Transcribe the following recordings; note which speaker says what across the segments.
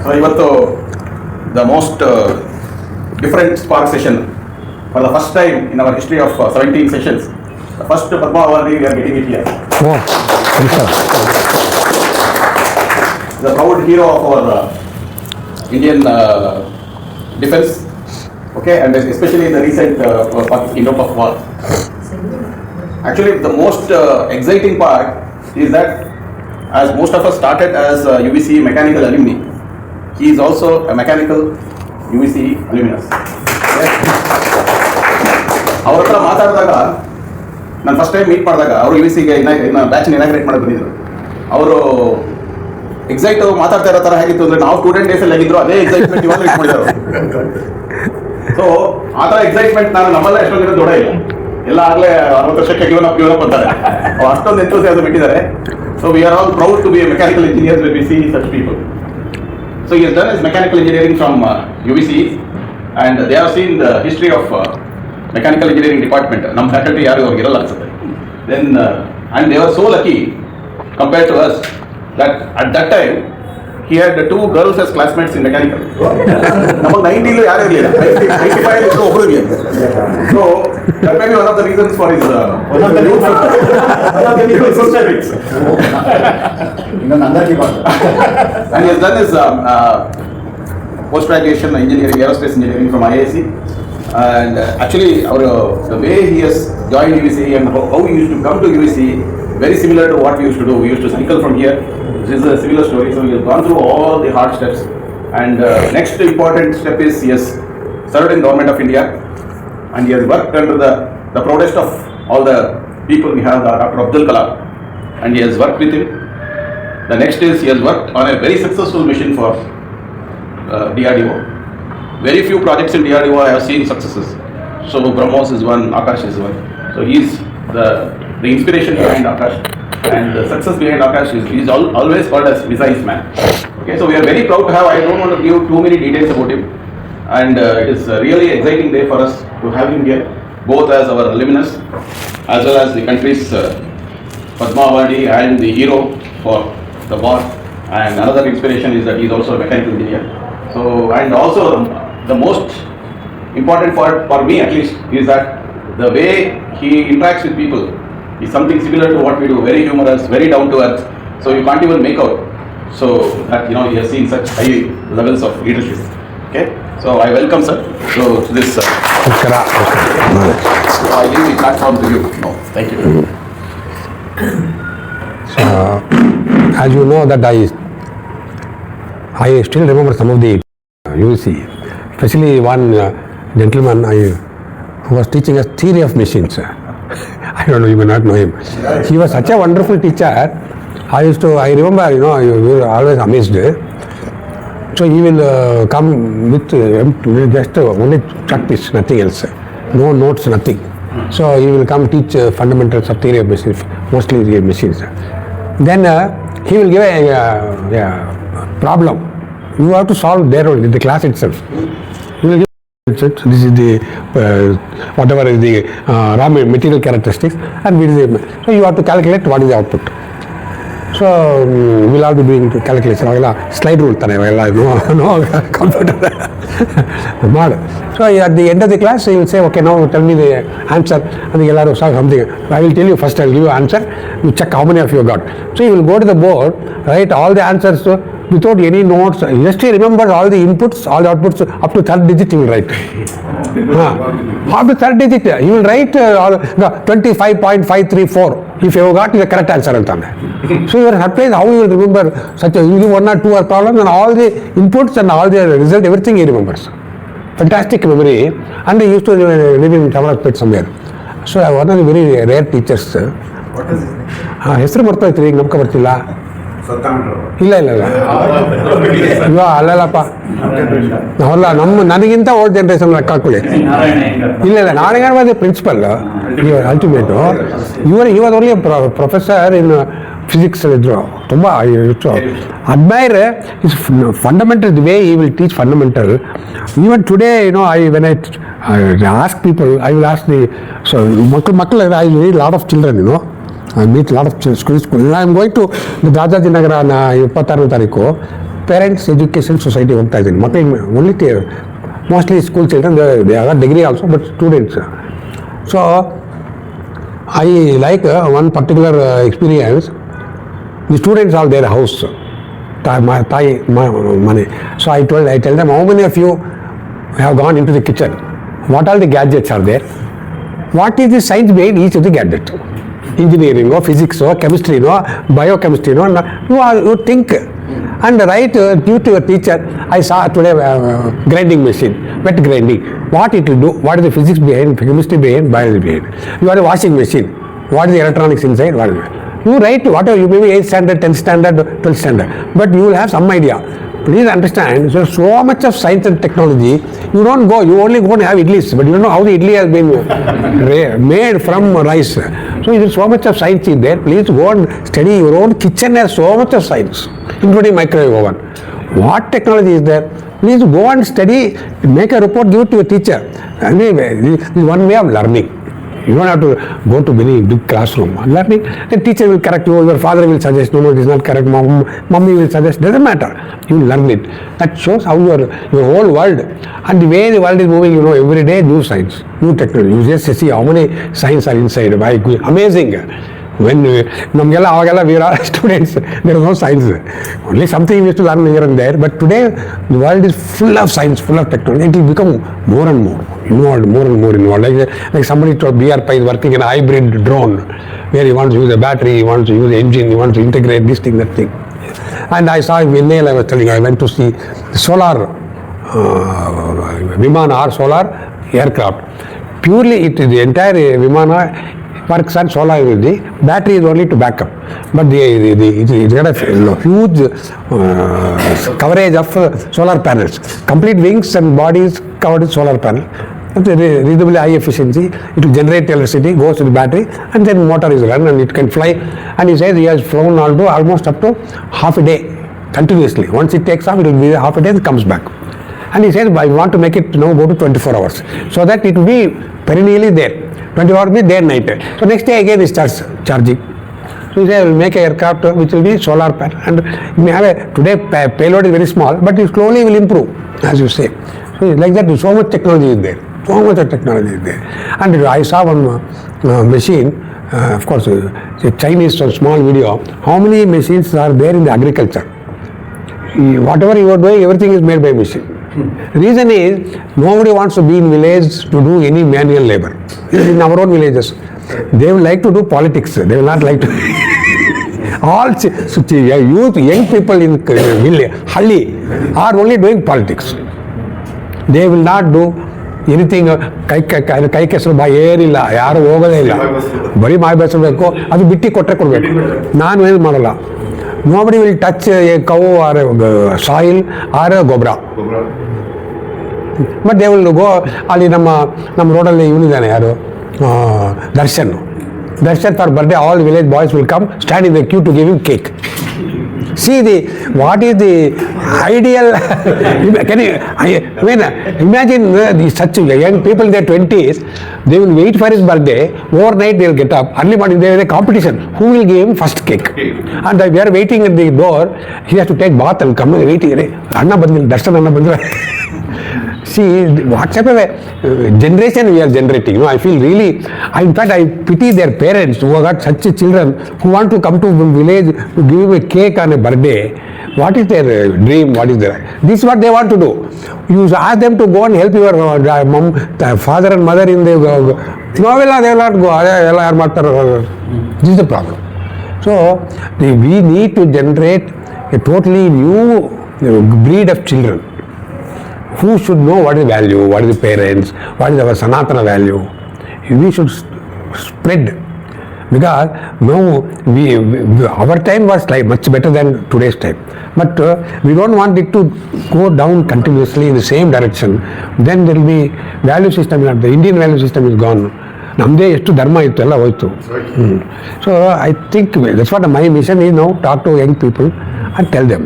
Speaker 1: So ಇವತ್ತು the most different spark session for the first time in our history of 17 sessions. The first Padma awardee we are getting it here.
Speaker 2: Oh,
Speaker 1: The proud hero of our Indian defense, okay, and especially the recent Kingdom of War. Actually, the most exciting part is that as most of us started as UVCE mechanical alumni, he is also a mechanical UVCE alumnus. ಅವ್ರ ಹತ್ರ ಮಾತಾಡಿದಾಗ ನಾನು first time meet ಮಾಡಿದಾಗ ಅವರು UVCEಗೆ ಬ್ಯಾಚ್ನ inaugurate ಮಾಡಿ ಬಂದಿದ್ರು. ಅವರು excite ಮಾತಾಡ್ತಾ ಇರೋ ಥರ ಹೇಗಿತ್ತು ಅಂದರೆ ನಾವು ಸ್ಟೂಡೆಂಟ್ ಡೇಸಲ್ಲಿ ಹೇಗಿದ್ರು ಅದೇ ಎಕ್ಸೈಟ್ಮೆಂಟ್ ಇವಾಗ ರೀಚ್ ಮಾಡಿದ್ರು. ಸೊ ಆ ಥರ ಎಕ್ಸೈಟ್ಮೆಂಟ್ ನಾನು ನಮ್ಮಲ್ಲೇ ಎಷ್ಟೊಂದು ದಿನ ದೊಡ್ಡ ಇಲ್ಲ, ಎಲ್ಲ ಆಗಲೇ 60 ವರ್ಷಕ್ಕೆ ಗಿವನ್ ಅಪ್ ಅಂತಾರೆ, ಅಷ್ಟೊಂದು ಎಂಥೂಸಿಯಾಸಮ್ ಬಿಟ್ಟಿದ್ದಾರೆ. So we are all proud to be a mechanical engineers when we see such people. So he has done his mechanical engineering from UVCE, and they have seen the history of mechanical engineering department. Nam faculty yaru avarge iralla ansutte. Then and they were so lucky compared to us that at that time he had 2 girls as classmates in mechanical. Namak 90 lo yaru irliಲ್ಲ, 95 lo obru irliಲ್ಲ. So that may be one of the reasons for his socialites. And he has done his post-graduation engineering, aerospace engineering from IISc. And actually, the way he has joined UVCE and how he used to come to UVCE, very similar to what we used to do. We used to cycle from here. This is a similar story. So he has gone through all the hard steps. And next important step is he has served in Government of India. And he has worked under the proudest of all the people we have, Dr. Abdul Kalam. And he has worked with him. The next is he has worked on a very successful mission for DRDO. Very few projects in DRDO I have seen successes. So BrahMos is one, Akash is one. So he is the inspiration behind Akash, and the success behind Akash is he is always called as Missile Man. Okay, so we are very proud to have. I don't want to give too many details about him, and it is a really exciting day for us to have him here, both as our alumnus as well as the country's Padma awardee and the hero for the war. And another inspiration is that he is also a mechanical engineer. So, and also the most important for me at least is that the way he interacts with people is something similar to what we do, very humorous, very down to earth, so you can't even make out. So that he has seen such high levels of leadership. Okay, so I welcome sir to this so I leave the platform to you. No, thank you.
Speaker 2: So as you know that I still remember some of the UVCE, especially one gentleman who was teaching us theory of machines. I don't know, you may not know him. He was such a wonderful teacher. I remember, we were always amazed. So he will come with just only practice, nothing else. No notes, nothing. So he will come teach fundamentals of theory of machines, mostly the machines. Then he will give a problem. You have to solve there only, in the class itself. You will give this is the whatever is the raw material characteristics, and so you have to calculate what is the output. So we'll have to do calculation. Slide rule no computer. So at the end of the class he will say, okay, now tell me the answer, and something. I will tell you first, I will give you answer, you check how many of you got. So you will go to the board, write all the answers without any notes. Just he remembers all the inputs, all the outputs, up to 3rd digit he will write. Up to 3rd digit he will write 25.534 if you got the correct answer. So you are surprised how you will remember such a, you give 1 or 2 problems and all the inputs and all the result, everything he remembers. Fantastic memory. And he used to live in Chamarapet somewhere. So one of the very rare teachers. What is his name? ಹೆಸರು ಬರ್ತಾಯ್ತು ಈಗ ನಮ್ಗೆ ಬರ್ತಿಲ್ಲ. ಇಲ್ಲ ಅಲ್ಲಲ್ಲಪ್ಪ, ಅಲ್ಲ ನನಗಿಂತ old generation ಲೆಕ್ಕ ಹಾಕೊಳ್ಳಿ. ಇಲ್ಲ Narayana principal ultimate. He was only professor in physics ಇದ್ರು. ತುಂಬ admire his fundamental, the way he will teach fundamental. Even today when I ask people, I will ask so ಮಕ್ಕಳು I read lot of children, I meet lot of school. I am going to the Rajaji Nagara 26ನೇ ತಾರೀಕು. Parents education society ಹೋಗ್ತಾ ಇದ್ದೀನಿ ಮಕ್ಕಳಿಗೆ only mostly school children they are degree also but students. So I like one particular experience. The students are there house, ತಾಯಿ ಮನೆ. So I tell them, how many of you have gone into the kitchen? What all the gadgets are there? What is the science behind each of the gadget? Engineering or physics or chemistry or biochemistry or you think and write due to your teacher. I saw today grinding machine, wet grinding. What it will do? What is the physics behind, chemistry behind, biology behind? You are a washing machine. What is the electronics inside? What is it? You write whatever, you may be 8th standard, 10th standard, 12th standard, but you will have some idea. Please understand, so much of science and technology, you don't go, you only go and have idlis, but you don't know how the idli has been made from rice. So there is so much of science in there. Please go and study. Your own kitchen has so much of science, including microwave oven. What technology is there? Please go and study, make a report, give it to your teacher. Anyway, this is one way of learning. You don't have to go to very big classroom. Learning, the teacher will correct you, your father will suggest, no, it is not correct, mommy will suggest, doesn't matter. You learn it. That shows how your whole world and the way the world is moving, every day new science, new technology. You just see how many science are inside. Amazing. When ನಮಗೆಲ್ಲ ಅವಾಗೆಲ್ಲ we are students, there is no science. Only something we used to learn here and there. But today the world is full of science, full of technology. It will become more and more involved, more and more involved. Like somebody told BRP is working in a hybrid drone where he wants to use a battery, he wants to use an engine, he wants to integrate this thing, that thing. And I saw in Vinnail, I was telling you, I went to see the solar Vimana or solar aircraft. Purely it is the entire Vimana works on solar energy. Battery is only to backup, but it's got a huge coverage of solar panels. Complete wings and bodies covered with solar panel. It's a reasonably high efficiency. It will generate electricity, goes to the battery, and then motor is run and it can fly. And he says he has flown almost up to half a day continuously. Once it takes off, it will be half a day and comes back. And he says, I want to make it now go to 24 hours so that it will be perennially there. 24 hours be day and night. So next day again it starts charging. So he says, I will make an aircraft which will be solar panel. And you may have today payload is very small, but it slowly will improve, as you say. So like that, so much technology is there. So much of technology is there. And I saw one machine, of course, it's a Chinese small video. How many machines are there in the agriculture? Whatever you are doing, everything is made by machine. Reason is, nobody wants to be in village to do any manual labor. In our own villages, they will like to do politics. They will not like to. All youth, young people in village, Halli, are only doing politics. They will not do anything. ಕೈ ಕೆಸರು ಬಾಯಿ ಏರಿಲ್ಲ, ಯಾರು ಹೋಗೋದೇ ಇಲ್ಲ, ಬರೀ ಮಾಯ ಬೆಳೆಸಬೇಕು, ಅದು ಬಿಟ್ಟು ಕೊಟ್ಟರೆ ಕೊಡಬೇಕು. ನಾನು ಏನು ಮಾಡಲ್ಲ. Nobody will touch a cow or a soil or a gobra. But they will go, ಅಲ್ಲಿ ನಮ್ಮ ರೋಡಲ್ಲಿ ಇವನಿದ್ದಾನೆ ಯಾರು, Darshan for birthday, all village boys will come, stand in the queue to give him cake. See what is the ideal. Can you imagine such young people in their 20s, they will wait for his birthday, overnight they will get up, early morning there is a competition, who will give him first cake. And we are waiting at the door, he has to take bath and come and waiting, Anna Bandil, Darshan Anna Bandil. See, what type of a generation we are generating. I feel really, in fact, I pity their parents who have got such children who want to come to village to give him a cake on a birthday. What is their dream? What is their? This is what they want to do. You ask them to go and help your mom, father and mother in the. No, they will not go. This is the problem. So, we need to generate a totally new breed of children who should know what is value, what is the parents, what is our Sanatana value. We should spread, because now our time was like much better than today's time. But we don't want it to go down continuously in the same direction. Then there will be value system. The Indian value system is gone. ನಮ್ಮದೇ ಎಷ್ಟು ಧರ್ಮ ಇತ್ತು ಎಲ್ಲ ಹೋಯ್ತು. So I think that's what my mission is now talk to young people and tell them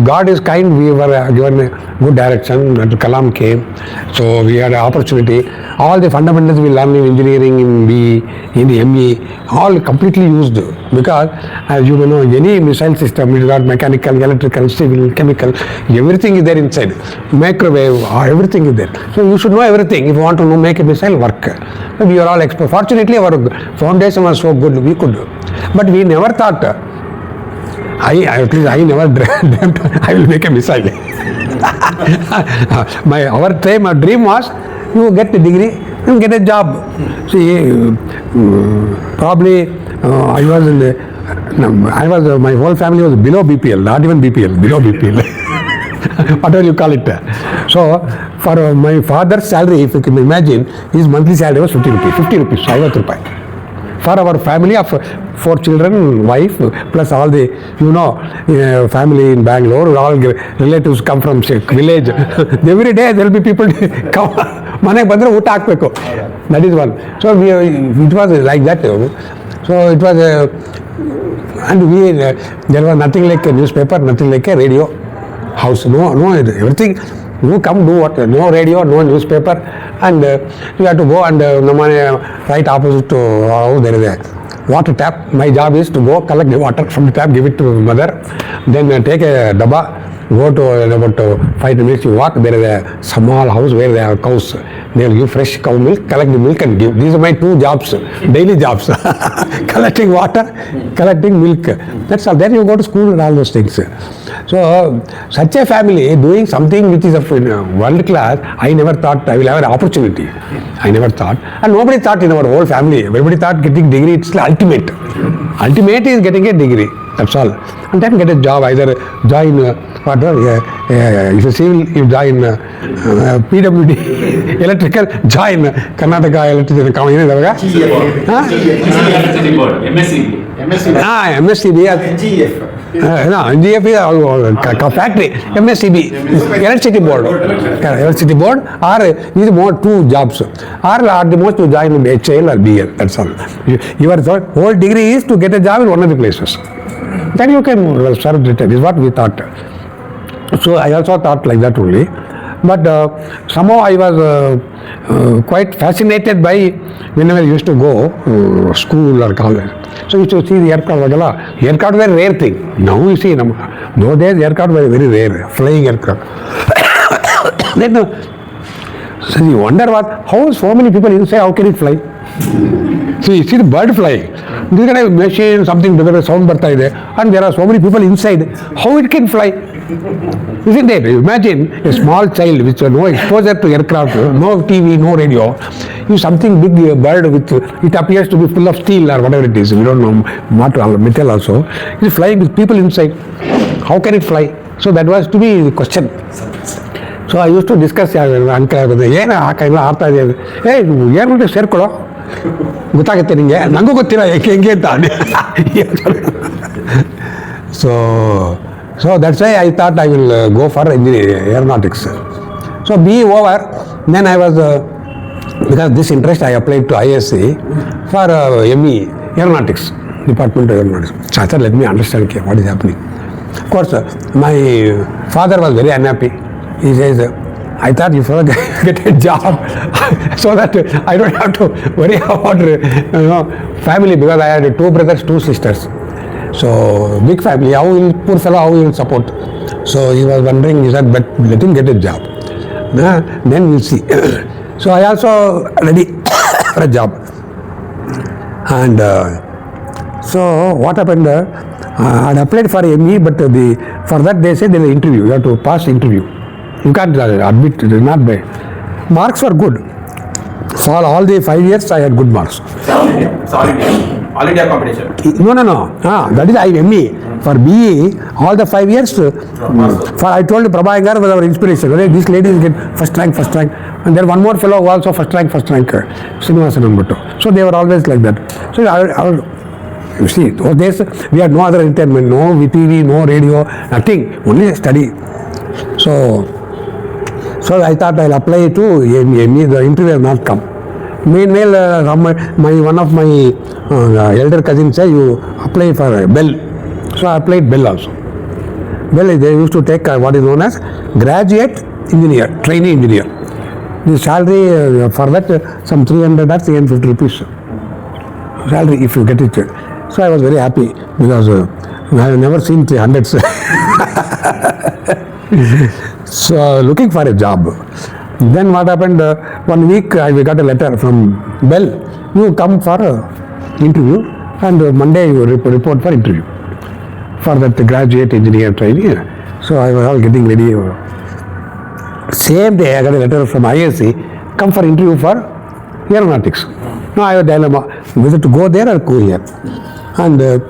Speaker 2: God is kind. We were given a good direction until Kalam came, so we had an opportunity. All the fundamentals we learned in engineering, in BE, in the ME, all completely used, because as you know, any missile system, it got mechanical, electrical, civil, chemical, everything is there inside. Microwave, everything is there. So you should know everything if you want to know, make a missile work. So we are all experts. Fortunately our foundation was so good, we could, but we never thought, at least I never dreamt I will make a missile. Our dream was, you get a degree, you get a job. See, probably my whole family was below BPL, not even BPL, below BPL. Whatever you call it. So, for my father's salary, if you can imagine, his monthly salary was 50 rupees, 50 rupees. For our family of 4 children, wife, plus all the, family in Bangalore, all relatives come from village. Every day there will be people come, ಮನೆಗೆ ಬಂದರೆ ಊಟ ಹಾಕಬೇಕು. That is one. So it was like that. So it was, and there was nothing like a newspaper, nothing like a radio house. No, everything. You come do what? No radio, no newspaper, and you have to go and right opposite to how there is a water tap. My job is to go collect the water from the tap, give it to mother, then take a dabba, go to about 5 minutes you walk. There is a small house where there are cows. They will give fresh cow milk, collect the milk and give. These are my 2 jobs, daily jobs. Collecting water, collecting milk. That's all. Then you go to school and all those things. So such a family doing something which is of world class, I never thought I will have an opportunity. I never thought, and nobody thought in our whole family. Everybody thought getting degree, it's the ultimate. Ultimate is getting a degree. That's all. And then get a job, either join if you civil, you join PWD, electrical, join Karnataka Electricity Company. MSCB. NGF is factory. MSCB, electricity board. Electricity board, or these more 2 jobs. Or at the most to join HL or BL. That's all. Your whole degree is to get a job in one of the places. Then you can serve the time, is what we thought. So I also thought like that only. But somehow I was quite fascinated by whenever I used to go school or college. So you used to see the aircraft. Aircraft were a rare thing. Now you see, those days aircraft were very rare, flying aircraft. Then so you wonder how so many people inside, how can it fly? So you see the bird flying. This kind of machine, something together, sound barta ide, and there are so many people inside. How it can fly? Isn't it? Imagine a small child with no exposure to aircraft, no TV, no radio. You something big, a bird with, it appears to be full of steel or whatever it is. We don't know metal also. It is flying with people inside. How can it fly? So that was to be the question. So I used to discuss uncle, ಏನು ಆರ್ತಾ ಇದೆ, ಏನು ಮಾಡಿ ಸೇರ್ಕೊಳ್ಳೋ, ಗೊತ್ತಾಗುತ್ತೆ ನಿಮಗೆ, ನನಗೂ ಗೊತ್ತಿಲ್ಲ ಹೆಂಗೆ ಅಂತ. So that's why I thought I will go for engineering, aeronautics. So BE over, then I was, because this interest I applied to ISC for ME, aeronautics, Department of Aeronautics. So I thought, let me understand what is happening. Of course, my father was very unhappy. He says, I thought you first get a job so that I don't have to worry about family, because I had 2 brothers, 2 sisters. So big family, poor fellow, how he will support? So he was wondering, he said, but let him get a job. Then we'll see. So I also ready for a job. And so what happened? I had applied for ME, but for that they said there is an interview. You have to pass interview. You can't admit, it is not bad. Marks were good. For all the 5 years, I had good marks.
Speaker 1: Sorry. All India competition.
Speaker 2: No. That is IME. For BE, all the 5 years, for I told Prabhakar was our inspiration. This lady will get first rank. And there one more fellow who also first rank. Srinivasan Bhattu. So they were always like that. So you see, those days we had no other entertainment, no TV, no radio, nothing, only study. So I thought I'll apply to ME. The interview has not come. Meanwhile, one of my elder cousins said, you apply for Bell. So I applied Bell also. Well, they used to take what is known as graduate engineer, trainee engineer. The salary for that some 300 or 350 rupees salary if you get it. So I was very happy because I have never seen 300s. So looking for a job. Then what happened? 1 week I got a letter from Bell. You come for interview and Monday you report for interview for that graduate engineer trainee. So I was all getting ready. Same day I got a letter from ISC, come for interview for aeronautics. Now I have a dilemma, whether to go there or go here. And there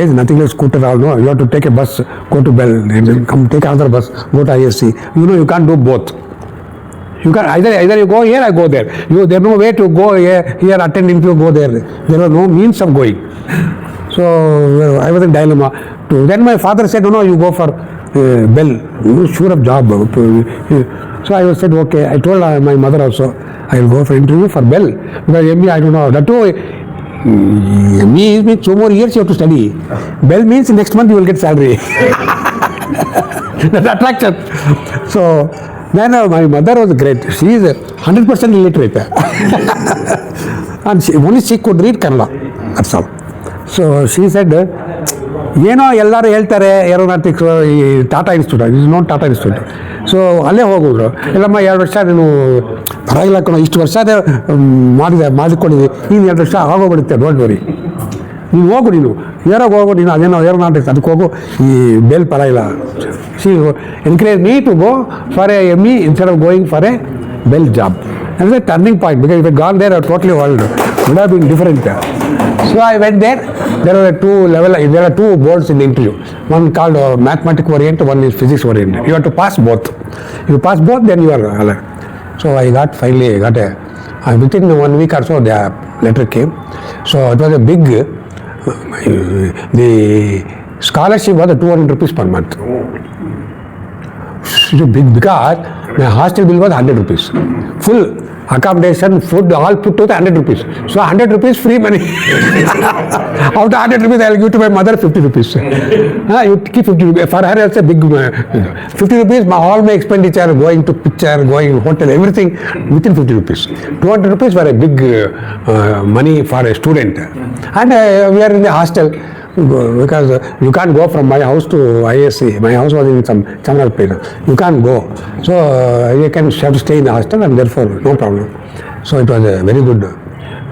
Speaker 2: is nothing like scooter or no, you have to take a bus, go to Bell, and come take another bus, go to ISC. You can't do both. You can either you go here or go there. There is no way to go here attend interview, go there. There was no means of going. So I was in dilemma. Then my father said, no, you go for Bell, you sure of job. So I said, okay. I told my mother also, I will go for interview for Bell. Because ME, I don't know. That too, ME means 2 more years you have to study. Bell means next month you will get salary. That's attraction. So then my mother was great. She is 100% illiterate. And only she could read Kannada. That's all. So she said, ಏನೋ ಎಲ್ಲರೂ ಹೇಳ್ತಾರೆ aeronautics ಈ Tata institute, is not Tata institute. So ಅಲ್ಲೇ ಹೋಗೋರು. ಎಲ್ಲಮ್ಮ 2 ವರ್ಷ ನೀನು ಪರವಾಗಿಲ್ಲ ಕಣೋ, ಇಷ್ಟು ವರ್ಷ ಮಾಡಿಕೊಂಡಿದ್ವಿ, ನೀನು 2 ವರ್ಷ ಆಗೋಗ್ಬಿಡುತ್ತೆ, ಡೋಂಟ್ ವರಿ, ನೀನು ಹೋಗು, ನೀನು ಹೋಗು, ನೀನು ಅದೇನೋ ಏರೋನಾಟಿಕ್ಸ್ ಅದಕ್ಕೆ ಹೋಗು, ಈ ಬೇಲ್ ಪರವಾಗಿಲ್ಲ. She encourage me to go for a ME instead of going for a Bell job. That's a turning point, because if I had gone there, totally world would have been different. So I went there. There are 2 boards in the interview. One called mathematics oriented, one is physics oriented. You have to pass both. If you pass both, then you are allowed. So I finally got within 1 week or so, the letter came. So it was a big, the scholarship was 200 rupees per month. So big, because my hostel bill was 100 rupees. Full accommodation, food, all put to the 100 rupees. So 100 rupees free money. After 100 rupees, I will give to my mother 50 rupees. You keep 50 rupees. For her, it's a big 50 rupees. All my expenditure, going to picture, going hotel, everything within 50 rupees. 200 rupees were a big money for a student. And we are in the hostel. Because you can't go from my house to ISC. My house was in some Chamanal place. You can't go. So you have to stay in the hostel, and therefore no problem. So it was a very good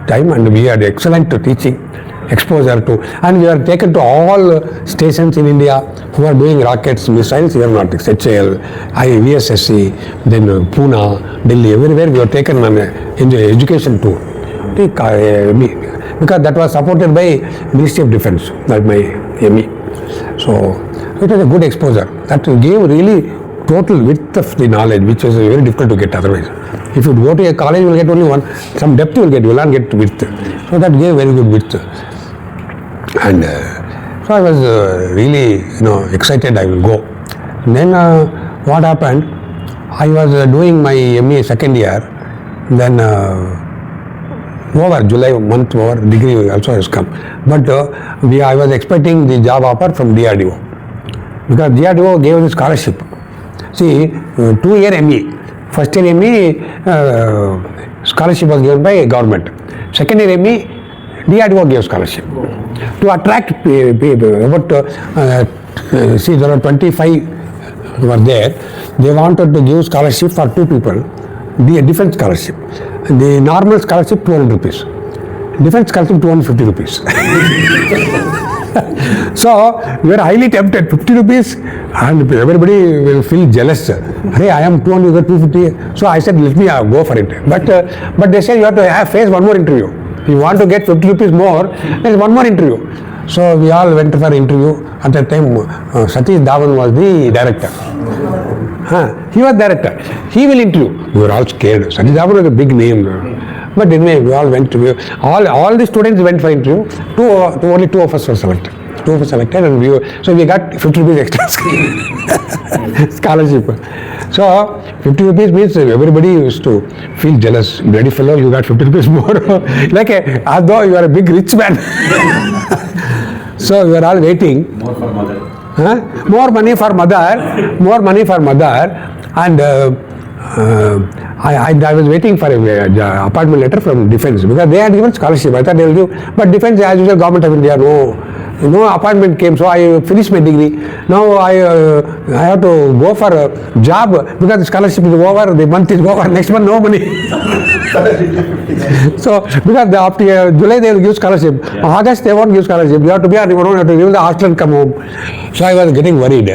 Speaker 2: time, and we had excellent teaching, exposure to, and we were taken to all stations in India who are doing rockets, missiles, aeronautics, HAL, VSSC, then Pune, Delhi, everywhere we were taken on education tour. Because that was supported by Ministry of Defence, like my ME. So it was a good exposure. That gave really total width of the knowledge, which is very difficult to get otherwise. If you go to a college, you will get only some depth you will get, you will not get width. So that gave very good width. And so I was really excited I will go. And then what happened, I was doing my ME second year, then over July month over, degree also has come. But I was expecting the job offer from DRDO, because DRDO gave us scholarship. See, 2-year ME. First year ME scholarship was given by government. Second year ME, DRDO gave scholarship to attract people. About see, there are 25 were there. They wanted to give scholarship for 2 people. The defense scholarship. The normal scholarship 200 rupees. Defense scholarship 250 rupees. So we are highly tempted. 50 rupees, and everybody will feel jealous. Hey, I am 200, you get 250. So I said, let me go for it. But they said you have to face 1 more interview. If you want to get 50 rupees more, there is 1 more interview. So we all went for interview. At that time, Satish Dhawan was the director. He was director. He will interview. We were all scared. Satish Dhawan was a big name. But anyway, we all went to all the students went for interview. Only 2 of us were selected. 2 of us selected, and so we got 50 rupees extra scholarship. So 50 rupees means everybody used to feel jealous. Bloody fellow, you got 50 rupees more. Like as though you are a big rich man. So we are all waiting.
Speaker 1: More for mother.
Speaker 2: Huh? More money for mother, and I was waiting for a appointment letter from defense because they had given scholarship. I thought they will give, but defense as usual, government of India, no appointment came. So I finished my degree. Now I have to go for a job because the scholarship is over, the month is over, next month no money. So because after July they will give scholarship, August they won't give scholarship. You have to be on your own, you have to leave the hostel and come home. So I was getting worried.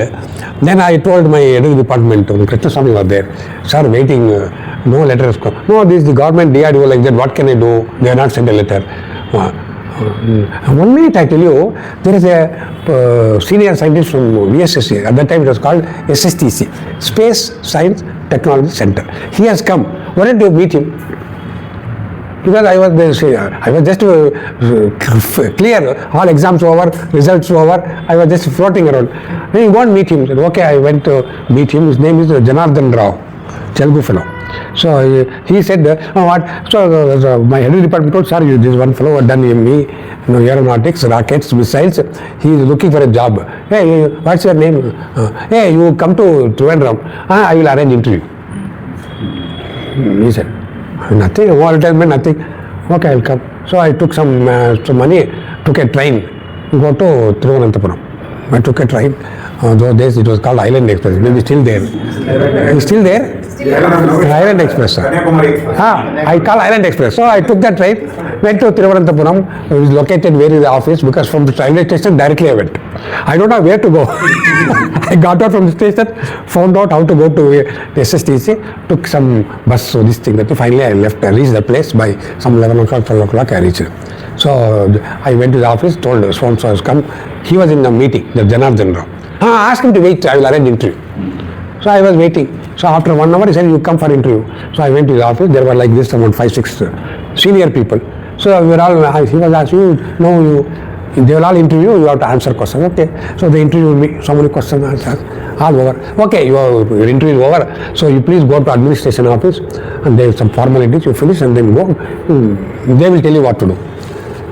Speaker 2: Then I told my editing department, Krishna Swami was there, sir, waiting, no letter has come. No, this is the government DRDO like that, what can I do? They have not sent a letter. 1 minute I tell you, there is a senior scientist from VSSC, at that time it was called SSTC, Space Science Technology Center. He has come. Why don't you meet him? Because I was just clear, all exams over, results over, I was just floating around. Then you won't meet him. Said, okay, I went to meet him. His name is Janardhan Rao, Telugu fellow. So he said, what? So my editing department told, sir, this one fellow had done ME, aeronautics, rockets, missiles. He is looking for a job. Hey, what's your name? Hey, you come to Trivandrum. I will arrange interview. He said, nothing, entertainment, nothing. Okay, I'll come. So I took some money, took a train, go to Thiruvananthapuram. I took a train. Those days it was called Island Express. Maybe still there. It's still there? Island Express. I call Island Express. So I took that train, went to Thiruvananthapuram. It was located where is the office because from the railway station directly I went. I don't know where to go. I got out from the station, found out how to go to the SSTC, took some bus, so this thing. That finally I left. I reached the place by some 11 o'clock, 12 o'clock. I reached. So I went to the office, told so-and-so has come. He was in the meeting, the Janardhan Rao. Ask him to wait, I will arrange interview. So I was waiting. So after 1 hour, he said, you come for interview. So I went to the office. There were like this, about 5-6 senior people. So we were all, he was asking, they will all interview, you have to answer questions. Okay. So they interviewed me, so many questions answered, all over. Okay, your interview is over. So you please go to administration office and there is some formalities, you finish and then go. They will tell you what to do.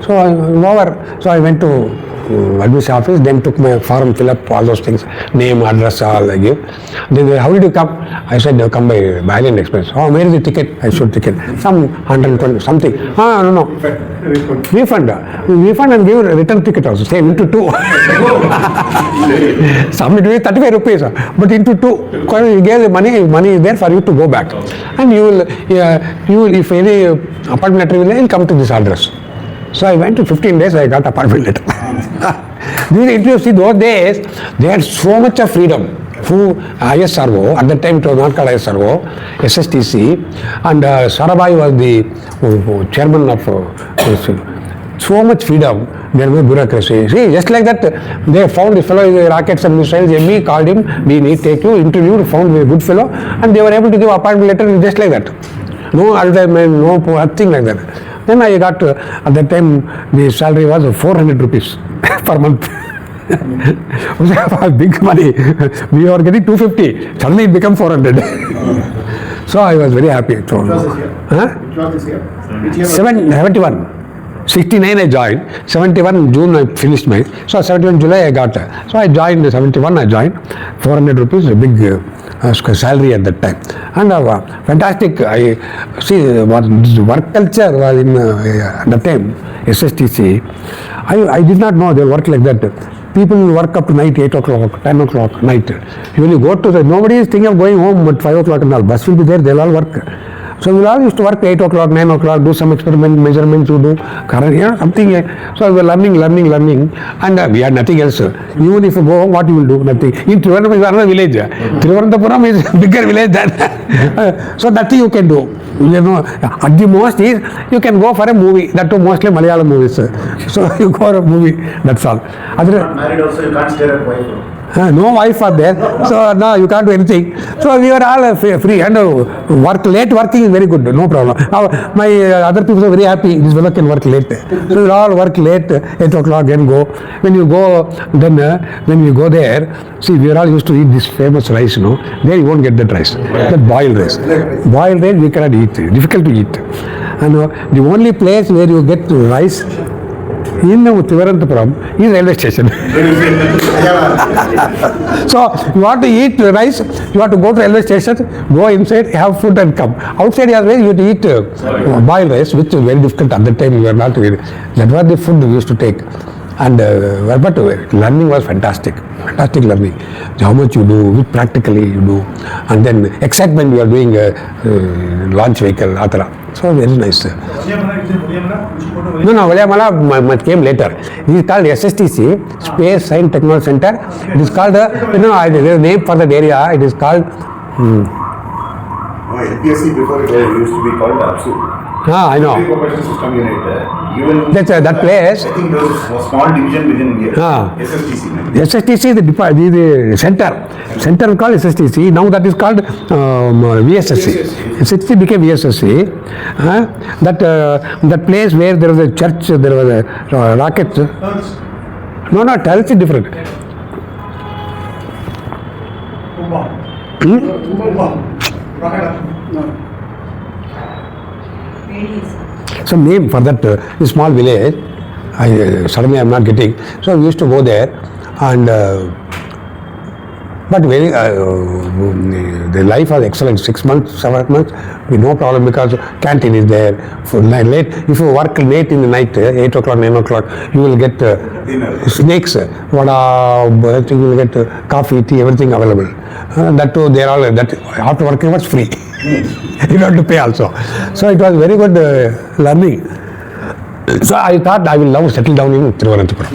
Speaker 2: So over. So I went to administration office, then took my form, fill up all those things, name, address, all I give. Then they, how did you come? I said, come by Island Express. Oh, where is the ticket? I showed ticket. Some 120, something. No. Refund and give a return ticket also. Same, into 2. Submit with 35 rupees, but into 2. You gave the money is there for you to go back. And you will if any appointment letter will come to this address. So I went to 15 days, I got appointment letter. These interviews, see, those days, they had so much of freedom. ISRO, at that time it was not called ISRO, SSTC, and Sarabhai was the chairman of so much freedom, there was bureaucracy. See, just like that, they found the fellow in rockets and missiles, ME called him, we need take you, interviewed, found a good fellow, and they were able to give appointment letter just like that. No advertisement, no nothing like that. Then I got, at that time, the salary was 400 rupees per month. Big money. We were getting 250. Suddenly it became 400. So I was very happy.
Speaker 3: Which was this year? Which year?
Speaker 2: 71. 69 I joined. 71 June I finished my. So 71 July I got. So I joined 71. I joined 400 rupees, a big salary at that time. And fantastic. I see what work culture was in at that time. SSTC. I did not know they work like that. People will work up to night, 8 o'clock, 10 o'clock night. When you go to the, nobody is thinking of going home at 5 o'clock and all. Bus will be there, they'll all work. So we all used to work 8 o'clock, 9 o'clock, do some experiment, measurements to do, something. So we were learning, and we had nothing else. Even if you go home, what you will do? Nothing. In Trivandrum is another village. Trivandrum is a bigger village than. So nothing you can do. At the most is you can go for a movie. That too mostly Malayalam movies. So you go for a movie. That's all.
Speaker 3: Not married also, you can't stare at wife.
Speaker 2: No wife are there, so no, you can't do anything. So we were all free, and working is very good, no problem. My other people are very happy, this fellow can work late. So we all work late, 8 o'clock and go. When you go, then when you go there, see, we are all used to eat this famous rice, there you won't get that rice, that boiled rice. Boiled rice we cannot eat, difficult to eat. And the only place where you get rice in Thiruvananthapuram is railway station. So you want to eat rice, you have to go to railway station, go inside, have food and come. Outside you have to eat boiled rice, which is very difficult at that time. We were not really. That was the food we used to take. And but learning was fantastic learning. How much you do, which practically you do, and then excitement we are doing launch vehicle, atara. So very nice. No, Valyamala came later. It is called SSTC, Space Science Technology Center. It is called, the name for that area, it is called...
Speaker 4: LPSC before it used to be called APSU.
Speaker 2: I know.
Speaker 4: System unit.
Speaker 2: That's that place.
Speaker 4: I think there was a small division within here. SSTC.
Speaker 2: SSTC is the center called SSTC. Now that is called VSSC. SSTC became VSSC. That place where there was a church, there was a rocket. No, Tulsi is different. Some name for that small village. Suddenly I am not getting. So we used to go there, and but very the life was excellent. 6 months, 7 months, with no problem because canteen is there. For late, if you work late in the night, 8 o'clock, 9 o'clock, you will get snakes, vada, you will get coffee, tea, everything available. That too, they are all that after working was free. You don't have to pay also. So it was very good learning. So I thought I will now settle down in Thiruvananthapuram.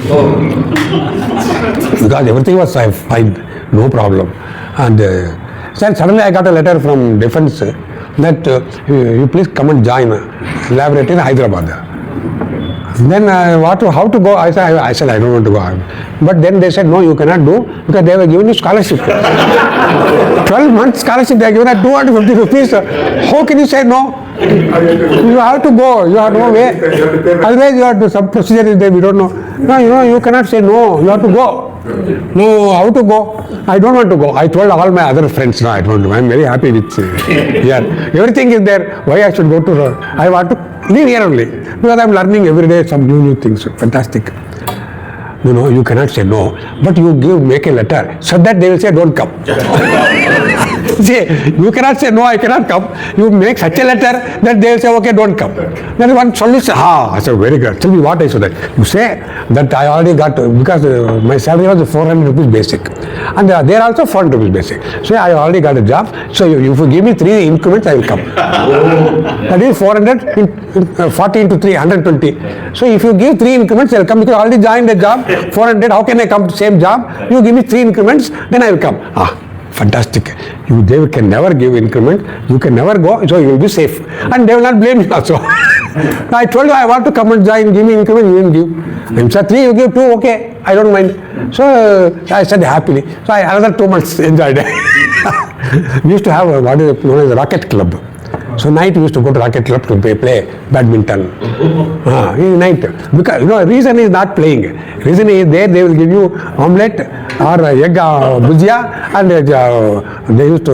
Speaker 2: Because everything was fine, no problem. And suddenly I got a letter from Defence that you please come and join laboratory in Hyderabad. Then how to go? I said I don't want to go. But then they said no, you cannot do because they were giving you scholarship. 12 months scholarship they are given at 250 rupees. How can you say no? You have to go. You have no way. Otherwise you have to some procedure is there. We don't know. No, you cannot say no. You have to go. No, how to go? I don't want to go. I told all my other friends, no, I don't want to go. I am very happy with here. Everything is there. Why I should go to? I want to live here only because I am learning every day some new things. Fantastic. You cannot say no, but you make a letter so that they will say don't come. See, you cannot say no, I cannot come. You make such a letter that they will say okay, don't come. That is one solution. I said very good. Tell me what I should do. You say that I already got because my salary was 400 rupees basic, and they are also 400 rupees basic. So I already got a job. So if you give me 3 increments, I will come. That is 400 40 into 3, 120. So if you give 3 increments, I will come because I already joined the job. 400, how can I come to same job? You give me 3 increments, then I will come. Fantastic. They can never give increment. You can never go, so you will be safe. And they will not blame you also. I told you I want to come and join, give me increment, you didn't give. I said 3, you give 2, okay, I don't mind. So I said happily. So another 2 months enjoyed. We used to have what is known as a rocket club. So night we used to go to racket club to play badminton. In night. Because reason is not playing. Reason is there they will give you omelette or egg bhujia, and they used to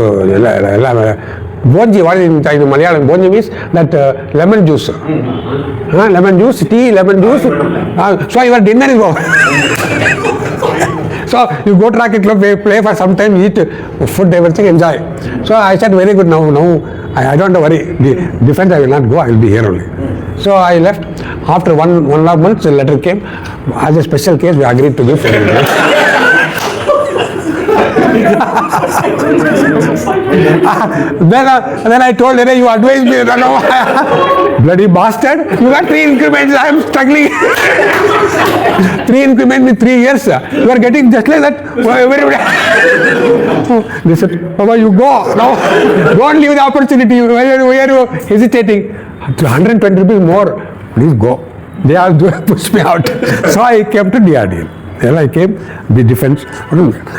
Speaker 2: bonji. What is in Malayalam? Bonji means that lemon juice. Lemon juice, tea, lemon juice. So your dinner is over. So you go to racket club, play for some time, eat food, everything, enjoy. So I said very good now I don't worry. The defense I will not go, I will be here only. So I left. After one and a half months, the letter came. As a special case, we agreed to give 400. Then I told her, you advised me, bloody bastard, you got 3 increments, I am struggling. 3 increments in 3 years, you are getting just like that. They said, Baba, you go, now, don't leave the opportunity, why are you hesitating? 120 rupees more, please go. They all pushed me out. So I came to DRDL. Then I came, the defense.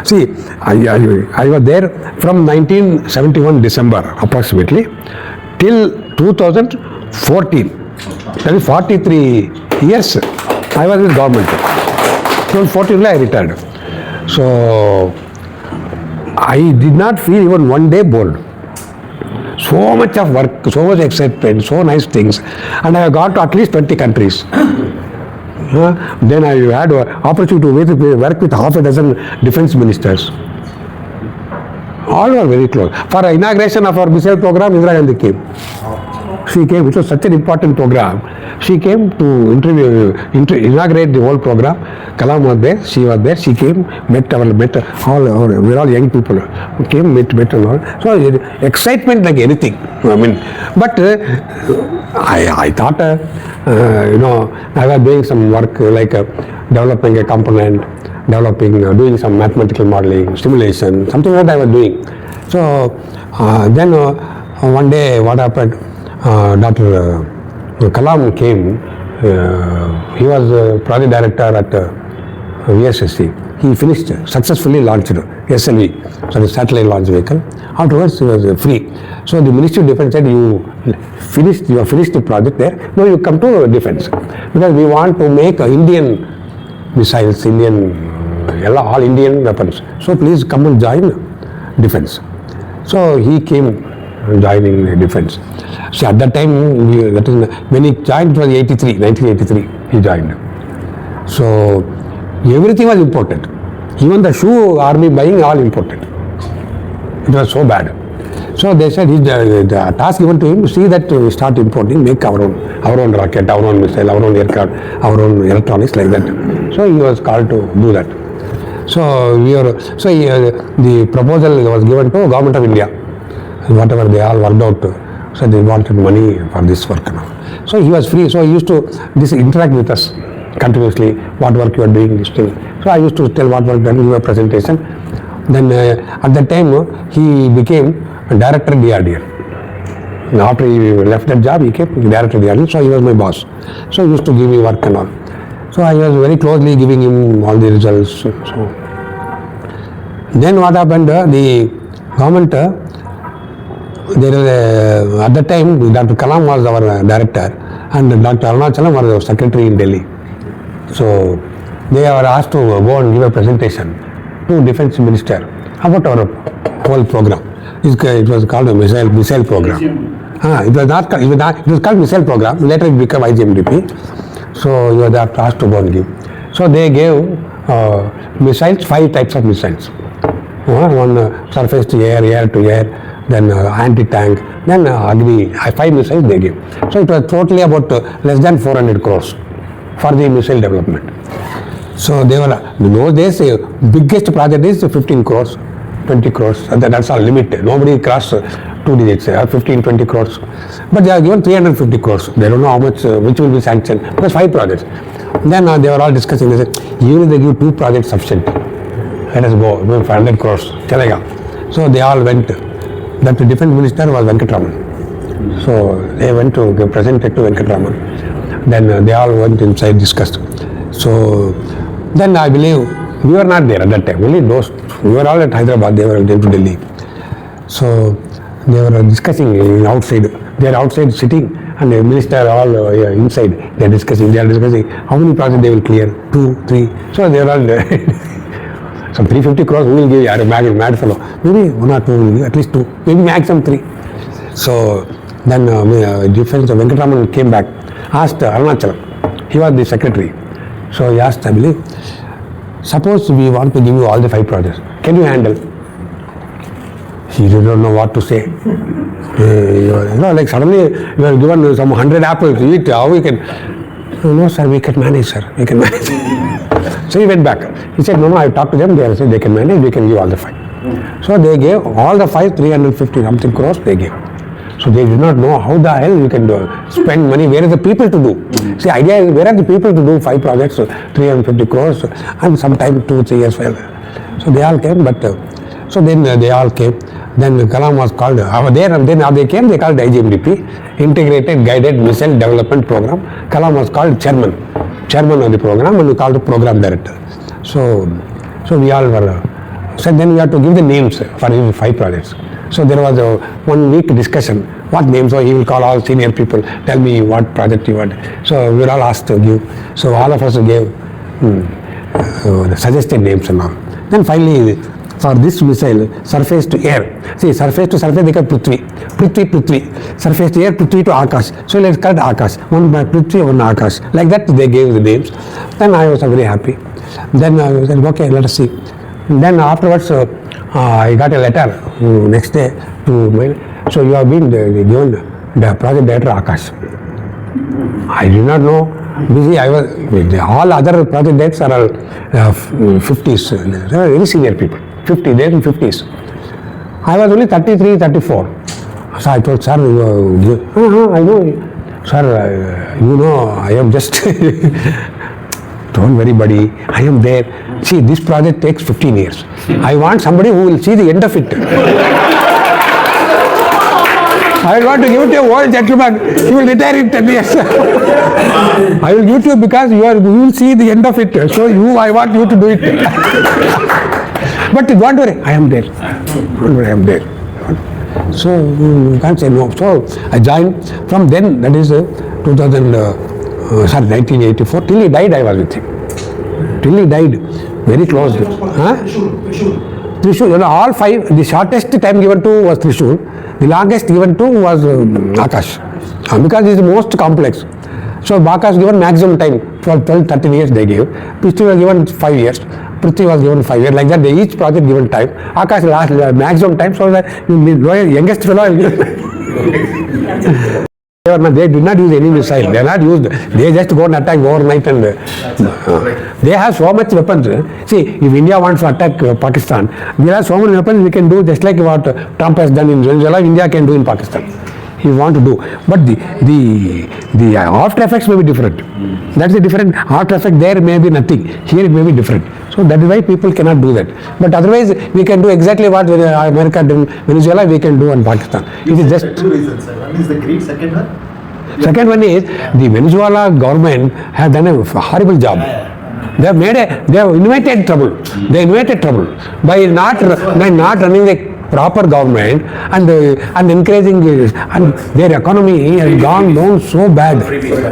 Speaker 2: See, I was there from 1971 December approximately till 2014. That is 43 years I was in government. 2014 I retired. So I did not feel even one day bored. So much of work, so much excitement, so nice things. And I have gone to at least 20 countries. Then I had an opportunity to work with half a dozen defense ministers. All were very close. For inauguration of our missile program, Indira Gandhi came. She came, which was such an important program. She came to inaugurate the whole program. Kalam was there, she was there, she came, met all, we're all young people, came, met and all. So excitement like anything. I mean, but I thought, I was doing some work like developing a component, doing some mathematical modeling, simulation, something like that I was doing. So then one day what happened, Dr. Kalam came, he was project director at UVCE. He finished, successfully launched SLV, so the satellite launch vehicle. Afterwards, he was free. So the Ministry of Defence said, you have finished the project there, now you come to defence. Because we want to make Indian missiles, all Indian weapons. So please come and join defence. So he came joining the defence. So at that time, when he joined, it was 1983, he joined. So everything was imported. Even the shoe army buying, all imported. It was so bad. So they said, the task given to him, see that we start importing, make our own rocket, our own missile, our own aircraft, our own electronics, like that. So he was called to do that. So the proposal was given to Government of India. Whatever they all worked out, so they wanted money for this work. So he was free, so he used to interact with us continuously, what work you are doing, this thing. So I used to tell what work done, give a presentation. Then at that time, he became director DRDL. After he left that job, he came director DRDL, so he was my boss. So he used to give me work and all. So I was very closely giving him all the results. So then what happened, the government, at that time, Dr. Kalam was our director and Dr. Arunachalam was our secretary in Delhi. So they were asked to go and give a presentation to Defence Minister about our whole program. It was called a missile program. It was called missile program. Later it became IGMDP. So you were asked to go and give. So they gave missiles, 5 types of missiles. One surface to air, air to air, then anti-tank, then Agni, 5 missiles they gave. So it was totally about less than 400 crores for the missile development. So they were, in those days, biggest project is 15 crores, 20 crores, that's our limit. Nobody crossed 2 digits, 15, 20 crores. But they are given 350 crores. They don't know how much, which will be sanctioned, because 5 projects. Then they were all discussing, they said, even if they give 2 projects sufficient, let us go, 500 crores, chalega. So they all went. That defense minister was Venkatraman. So they went to present it to Venkatraman. Then they all went inside, discussed. So then I believe we were not there at that time. Only those, we were all at Hyderabad, they were there to Delhi. So they were discussing outside. They are outside sitting and the minister all inside. They are discussing how many projects they will clear, 2, 3. So they are all some 350 crores, who will give you? A mad fellow. Maybe 1 or 2, at least 2, maybe maximum 3. So then defense Venkatraman came back, asked Arunachalam, he was the secretary. So he asked, I believe, suppose we want to give you all the 5 projects, can you handle? He did not know what to say. Like suddenly you are given some 100 apples to eat, how we can? No sir, we can manage, sir, we can manage. So he went back. He said, no, I talked to them, they said they can manage, we can give all the 5. So they gave all the 5, 350 something crores they gave. So they did not know how the hell you can spend money, where are the people to do? See, idea is, where are the people to do 5 projects, 350 crores, and sometime 2, 3 years. So they all came, but so then they all came. Then Kalam was called, then they came, they called IGMDP, Integrated Guided Missile Development Program. Kalam was called chairman of the program, and we called the program director. So we all were. So then we had to give the names for his 5 projects. So there was a 1 week discussion. What names? So he will call all senior people. Tell me what project you want. So we were all asked to give. So all of us gave suggested names and all. Then finally, for this missile, surface to air. See, surface to surface, they call Prithvi. Surface to air, Prithvi to Akash. So let's call it Akash. One by Prithvi, one Akash. Like that, they gave the names. Then I was very happy. Then I was like, okay, let us see. Then afterwards, I got a letter next day to mail. So you have been given the project director Akash. I did not know. Busy, I was. All other project directors are all 50s, very senior people. 50, they in 50s. I was only 33, 34. So I told, sir, I know. Sir, you know, I am just. Don't worry, buddy. I am there. See, this project takes 15 years. I want somebody who will see the end of it. I want to give it to a old gentleman. He will retire in 10 years. I will give it to you because you will see the end of it. So I want you to do it. But don't worry, I am there. Don't worry, I am there. So you can't say no. So I joined. From then, that is 1984. Till he died, I was with him. Till he died, very close. Trishul, all 5. The shortest time given to was Trishul. The longest given to was Akash. Because it is the most complex. So Akash given maximum time, 12, 13 years they gave. Trishul was given 5 years. Prithvi was given 5 years. Like that, each project given time. Akash last maximum time, so that youngest fellow. They did not use any missile. They are not used. They just go and attack overnight and they have so much weapons. See, if India wants to attack Pakistan, there are so many weapons we can do, just like what Trump has done in Venezuela, India can do in Pakistan. He want to do. But the after effects may be different. That's the different. After effect there may be nothing. Here it may be different. So that is why people cannot do that. But otherwise, we can do exactly what America did in Venezuela, we can do in Pakistan. It is just
Speaker 3: 2 reasons. One is the greed, second one?
Speaker 2: Second one is the Venezuela government has done a horrible job. They have invited trouble. They invited trouble by not running the proper government and encouraging and their economy has gone down so bad.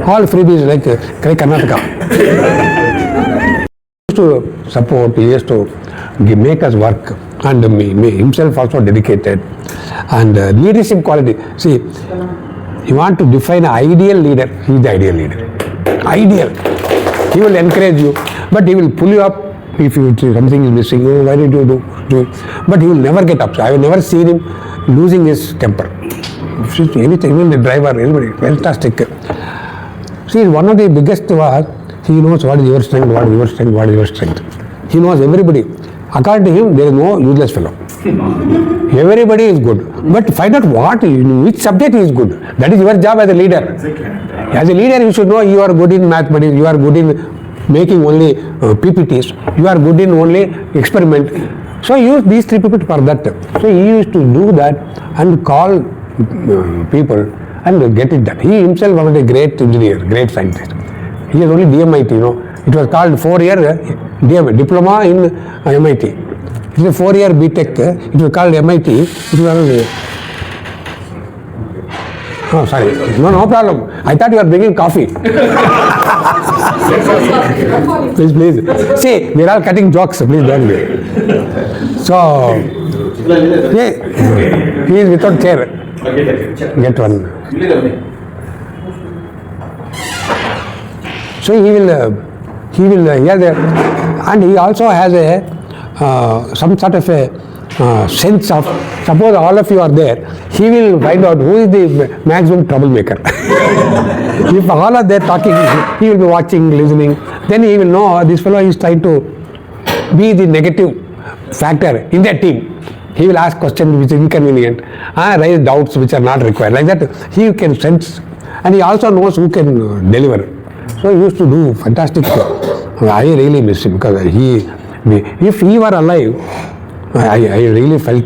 Speaker 2: All freebies like Karnataka. He used to support, he used to make us work, and himself also dedicated. And leadership quality. See, you want to define an ideal leader, he is the ideal leader. Ideal. He will encourage you, but he will pull you up if something is missing. Oh, why did you do it? But he will never get upset. I have never seen him losing his temper. Anything, even the driver, anybody, fantastic. See, one of the biggest was, he knows what is your strength, what is your strength, what is your strength. He knows everybody. According to him, there is no useless fellow. Everybody is good. But find out which subject is good. That is your job as a leader. As a leader, you should know you are good in mathematics, you are good in making only PPTs, you are good in only experiment. So use these 3 people for that. So he used to do that and call people and get it done. He himself was a great engineer, great scientist. He has only DMIT, It was called 4-year diploma in MIT. It is a 4-year BTech. It was called MIT. It was oh, sorry. No problem. I thought you were bringing coffee. Please. See, we are all cutting jokes. Please don't be. So, he is without chair. Get one. So he will hear the, and he also has some sort of a sense of, suppose all of you are there, he will find out who is the maximum troublemaker. If all are there talking, he will be watching, listening, then he will know this fellow is trying to be the negative factor in that team. He will ask questions which are inconvenient, raise doubts which are not required. Like that, he can sense, and he also knows who can deliver. So he used to do fantastic work. I really miss him because if he were alive, I really felt.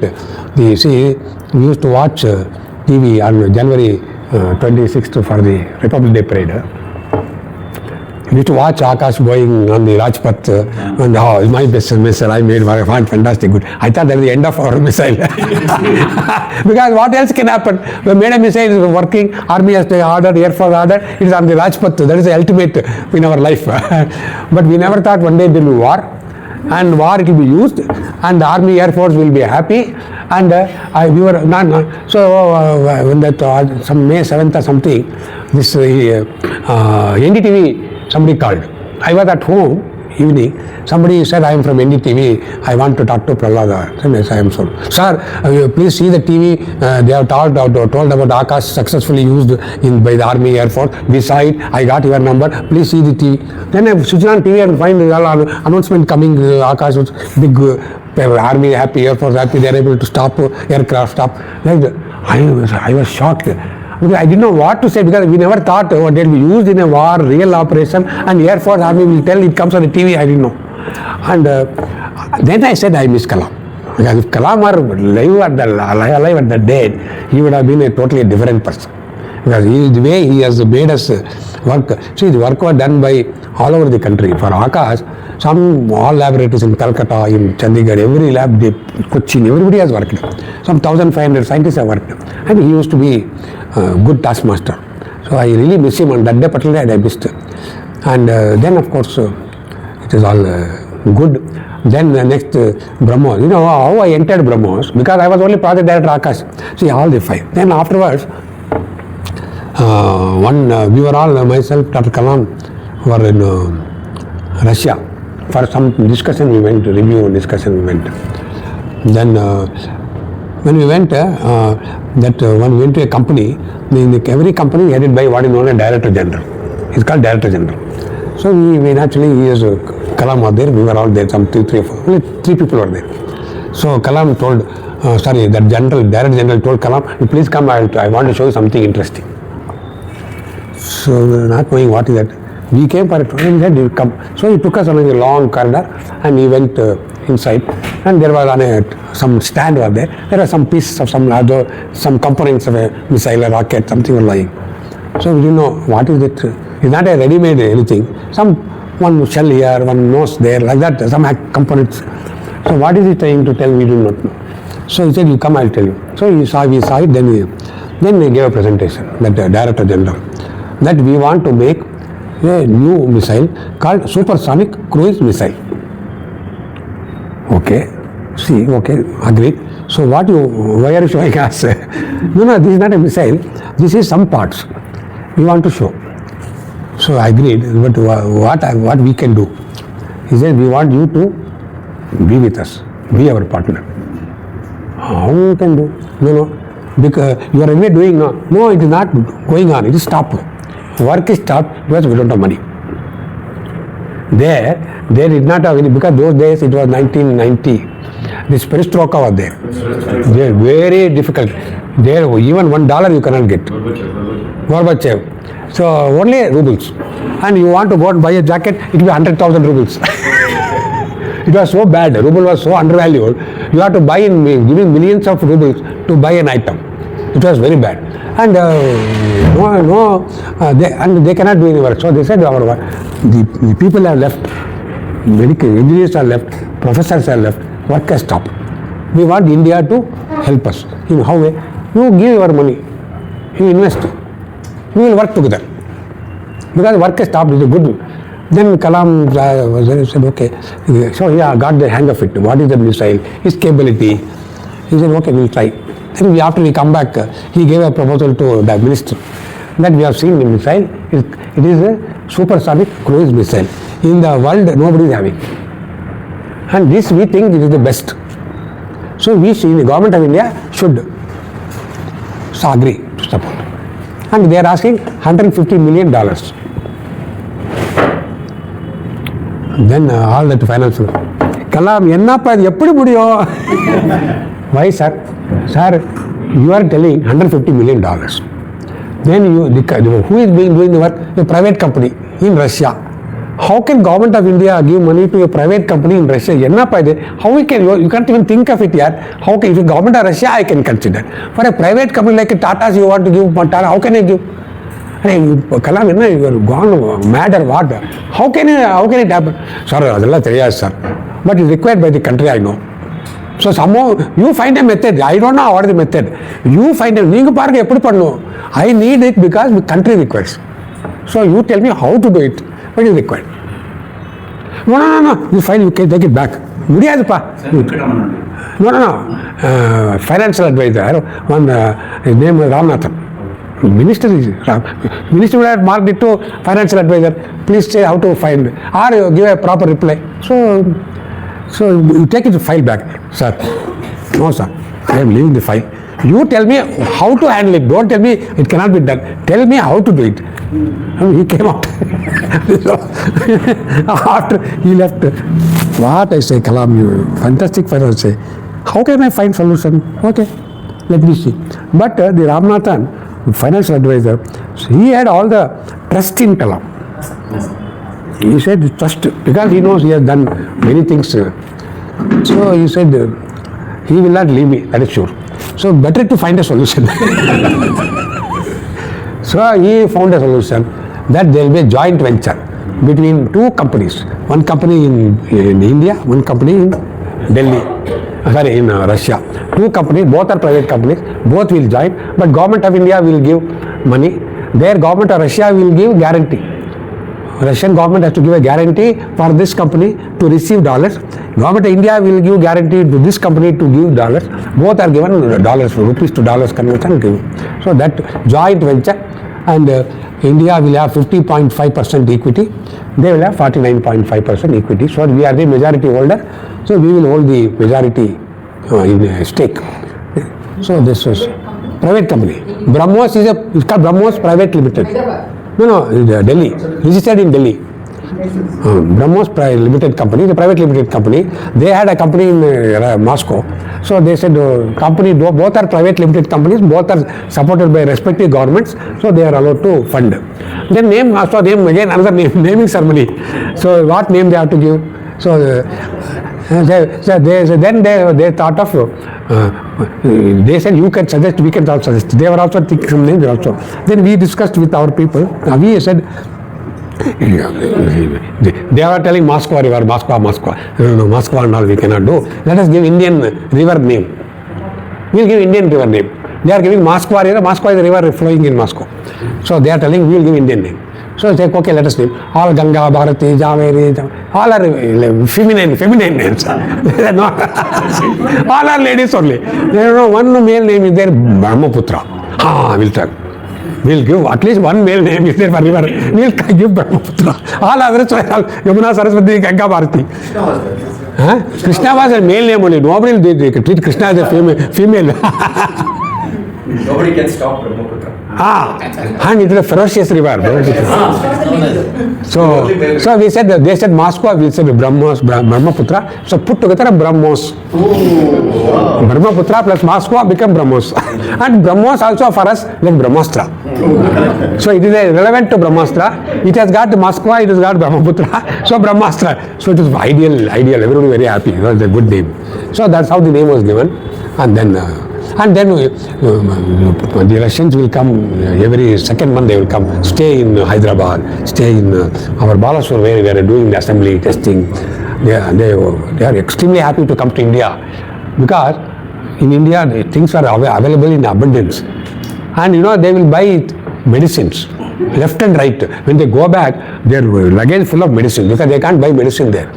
Speaker 2: We used to watch TV on January 26th for the Republic Day parade. We used to watch Akash going on the Rajpath and my best missile I made, fantastic, good. I thought that was the end of our missile. Because what else can happen? We made a missile, is working, army has ordered, air force ordered, it is on the Rajpath. That is the ultimate in our life. But we never thought one day there will be war. And war it will be used, and the army air force will be happy, and we were not. So when that some May 7th or something, this NDTV somebody called. I was at home evening. Somebody said, I am from NDTV. I want to talk to Prahlada. Yes, I am so. Sir, please see the TV. They have told about Akash successfully used by the Army Air Force. We saw it. I got your number. Please see the TV. Then I switched on TV and find announcement coming. Akash was big Army happy, Air Force happy. They are able to stop aircraft stop. Like that. I was shocked. I didn't know what to say because we never thought they will be used in a war, real operation, and Air Force Army will tell it comes on the TV. I didn't know. And then I said I miss Kalam. Because if Kalam were alive at the dead, he would have been a totally different person. Because the way he has made us work. See, the work was done by all over the country. For Akash, all laboratories in Calcutta, in Chandigarh, every lab, Cochin, everybody has worked. Some 1,500 scientists have worked. And he used to be a good taskmaster. So I really miss him. On that day, particularly, I missed. And then, of course, it is all good. Then the next BrahMos. You know how I entered BrahMos? Because I was only project director Akash. See, all the 5. Then afterwards, we were all, myself, Dr. Kalam, were in Russia. For some discussion we went, review discussion we went. Then when we went, when we went to a company, every company headed by what is known as Director General. It's called Director General. So we naturally, he is Kalam was there, we were all there, some 3 or 4, only 3 people were there. So Kalam told, that Director General told Kalam, you please come, I want to show you something interesting. So not knowing what is that, we came for it and said, you come. So he took us along a long corridor and he went inside, and there was some stand over there. There were some pieces of some components of a missile, a rocket, something were lying. So we didn't know what is it. It's not a ready-made anything. One shell here, one nose there, like that, some components. So what is he trying to tell? We do not know. So he said, you come, I'll tell you. So we saw it, then he gave a presentation, that Director General, that we want to make a new missile called supersonic cruise missile. Okay, agreed. So why are you showing us? No, this is not a missile. This is some parts we want to show. So I agreed, but what we can do? He said, we want you to be with us, be our partner. How you can do? No, because you are anyway doing now. No, it is not going on, it is stopped. Work is stopped because we don't have money. They did not have any, because those days it was 1990. This perestroika was there. They were very difficult. There, even $1 you cannot get. Gorbachev. So only rubles. And you want to go and buy a jacket, it will be 100,000 rubles. It was so bad. Ruble was so undervalued. You have to buy giving millions of rubles to buy an item. It was very bad. And they cannot do any work. So they said, the people have left, medical engineers are left, professors are left, work has stopped. We want India to help us. In how way? You give your money, you invest, we will work together. Because work has stopped, it is good. Then Kalam said, okay. So he got the hang of it. What is the missile? Its capability. He said, okay, we will try. Then after we come back, he gave a proposal to the minister that we have seen the missile. It is a supersonic cruise missile. In the world, nobody is having. And this we think it is the best. So we see the government of India should agree to support. And they are asking $150 million. Then all that financial. Kalam, ennappa idu eppadi mudiyum? Why, sir? Sir, you are telling $150 million. Then who is doing the work? A private company in Russia. How can government of India give money to a private company in Russia? How we can, you can't even think of it yet. How can, if the government of Russia, I can consider. For a private company like Tata's, you want to give Tata, how can I give? Hey, Kalam, you are gone mad or what? How can it happen? Sir, adella theriyadu sir. But it's required by the country, I know. So somehow you find a method. I don't know what is the method. You find a neenga parka eppudu pannu. I need it because the country requires. So you tell me how to do it. What is required? No. You find you can take it back. Mudiyaduppa. No. Financial advisor. One his name is Ramanathan. Minister would have marked it to financial advisor. Please say how to find or you give a proper reply. So you take it file back, sir. No, sir. I am leaving the file. You tell me how to handle it. Don't tell me it cannot be done. Tell me how to do it. He came out. After he left, what I say, Kalam, you fantastic fellow. Say, how can I find solution? Okay, let me see. But the Ramanathan, financial advisor, he had all the trust in Kalam. He said trust because he knows he has done many things. So he said he will not leave me, that is sure. So better to find a solution. So he found a solution that there will be a joint venture between two companies. One company in India, one company in Delhi. Sorry, in Russia. Two companies, both are private companies, both will join, but government of India will give money. Their government of Russia will give guarantee. Russian government has to give a guarantee for this company to receive dollars. Government of India will give guarantee to this company to give dollars. Both are given dollars, rupees to dollars conversion. So that joint venture, and India will have 50.5% equity. They will have 49.5% equity. So we are the majority holder. So we will hold the majority in stake. So this was private company. BrahMos it's called BrahMos Private Limited. No, Delhi, registered in Delhi. BrahMos Limited Company, the private limited company. They had a company in Moscow. So they said company, both are private limited companies, both are supported by respective governments. So they are allowed to fund. Then name again, another naming ceremony. So what name they have to give? So they thought of, they said you can suggest, we can also suggest. They were also thinking some names also. Then we discussed with our people. We said, they are telling Moscow river, Moscow. No, Moscow and all we cannot do. Let us give Indian river name. We will give Indian river name. They are giving Moscow river. Moscow is the river flowing in Moscow. So they are telling we will give Indian name. So they say, okay, let us name. All Ganga, Bharati, Javeri, all are feminine names. All are ladies only. There is no one male name is there, Brahmaputra. We'll tell. We'll give at least one male name is there for river. We'll give Brahmaputra. All others are Yamuna, Saraswati, Ganga, Bharati. Krishna was a male name only. Nobody will treat Krishna as a female.
Speaker 5: Nobody can stop Brahmaputra.
Speaker 2: And it is a ferocious river. So we said, they said Moscow, we said Brahmaputra. So put together BrahMos. Brahmaputra plus Moscow become BrahMos. And BrahMos also for us like Brahmastra. So it is relevant to Brahmastra. It has got Moscow, it has got Brahmaputra. So Brahmastra. So it was ideal. Everybody very happy. It was a good name. So that's how the name was given. And then the Russians will come every second month. They will come, stay in Hyderabad, stay in our Balasur where we are doing the assembly testing. They are extremely happy to come to India because in India things are available in abundance, and they will buy medicines left and right. When they go back, their luggage full of medicine because they can't buy medicine there.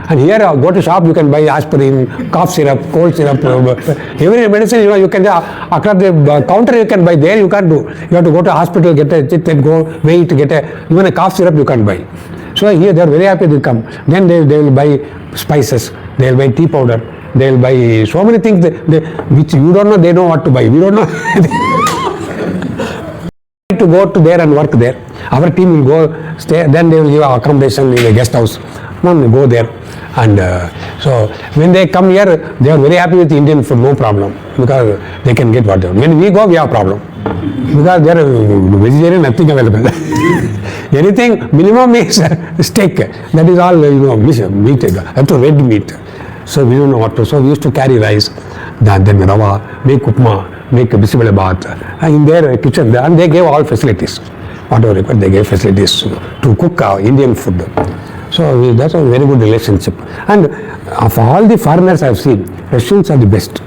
Speaker 2: And here, go to shop, you can buy aspirin, cough syrup, cold syrup, every medicine, you can, across the counter you can buy, there you can't do. You have to go to hospital, get a chit and go, wait, even a cough syrup you can't buy. So here they are very happy to come. Then they will buy spices, they will buy tea powder, they will buy so many things which you don't know, they know what to buy. We don't know. To go to there and work there. Our team will go, stay, then they will give accommodation in a guest house. One go there, and so when they come here, they are very happy with Indian food, no problem, because they can get what they want. When we go, we have problem because there are vegetarian, nothing available. Anything minimum is steak. That is all meat, up to red meat. So we don't know what to. So we used to carry rice, then rava, make upma, make bisibale bath in their kitchen, and they gave all facilities. whatever required, they gave facilities to cook Indian food. So that's a very good relationship. And of all the foreigners I have seen, Russians are the best.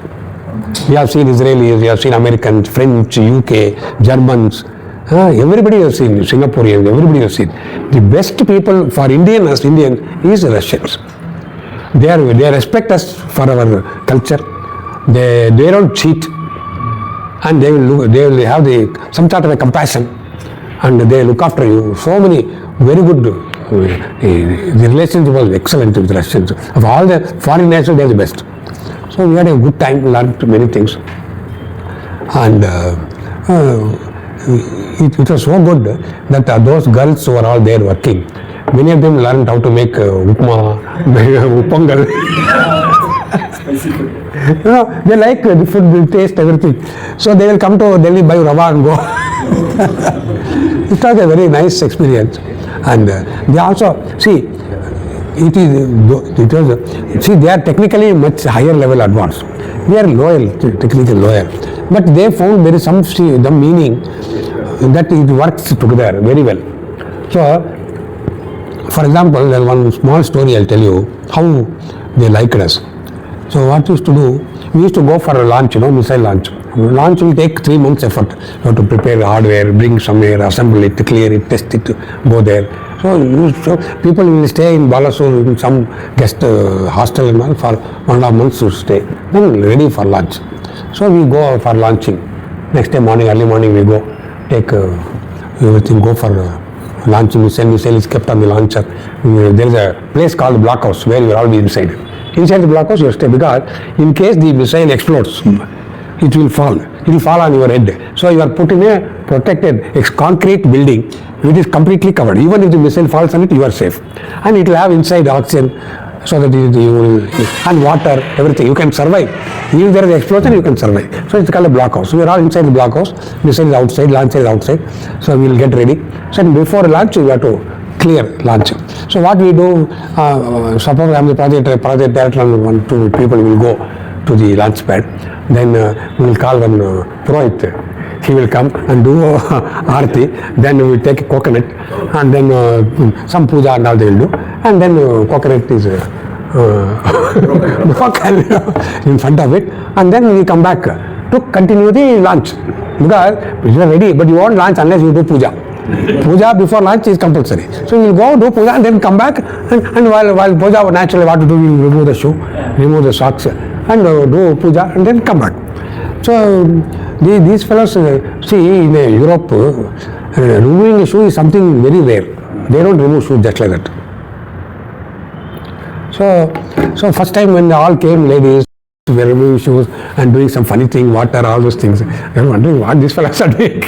Speaker 2: We have seen Israelis, we have seen Americans, French, UK, Germans, everybody has seen, Singaporeans, everybody has seen. The best people for Indian as Indian is Russians. They respect us for our culture. They don't cheat, and they will have some sort of a compassion, and they look after you. So many very good. The relationship was excellent with Russians. Of all the foreign nations, they are the best. So we had a good time, learned many things, and it was so good that those girls who were all there working, many of them learned how to make upma, upongal. They like the food, the taste, everything. So they will come to Delhi, buy rava and go. It was a very nice experience. And they also, see, they are technically much higher level advanced. We are lower, technically lower. But they found there is some meaning that it works together very well. So, for example, there is one small story I'll tell you how they liked us. So what we used to do, we used to go for a launch, missile launch. Launch will take 3 months effort. You have to prepare hardware, bring somewhere, assemble it, clear it, test it, go there. So people will stay in Balasur in some guest hostel and all for 1.5 months to stay. Then ready for launch. So we go for launching. Next day morning, early morning we go, take everything, go for launching. Missile is kept on the launcher. There is a place called blockhouse where you will all be inside. Inside the blockhouse you stay, because in case the missile explodes, it will fall. It will fall on your head. So you are put in a protected concrete building which is completely covered. Even if the missile falls on it, you are safe. And it will have inside oxygen, so that you will, and water, everything. You can survive. If there is an explosion, you can survive. So it's called a blockhouse. We are all inside the blockhouse. Missile is outside, launcher is outside. So we will get ready. So before launch, we have to clear launch. So what we do, suppose I am the project director and 1 2 people will go to the launch pad. Then we will call one Purohit. He will come and do arti. Then we will take a coconut, and then some puja and all they will do. And then coconut is broken in front of it. And then we come back to continue the launch. Because you are ready, but you won't launch unless you do puja. Puja before lunch is compulsory. So we will go do puja and then come back, and while puja, naturally what to do, we will remove the shoe, remove the socks, and do puja and then come back. So these fellows, see, in Europe, removing a shoe is something very rare. They don't remove shoes just like that. So first time when they all came, ladies were removing shoes and doing some funny thing, water, all those things. They were wondering what these fellows are doing.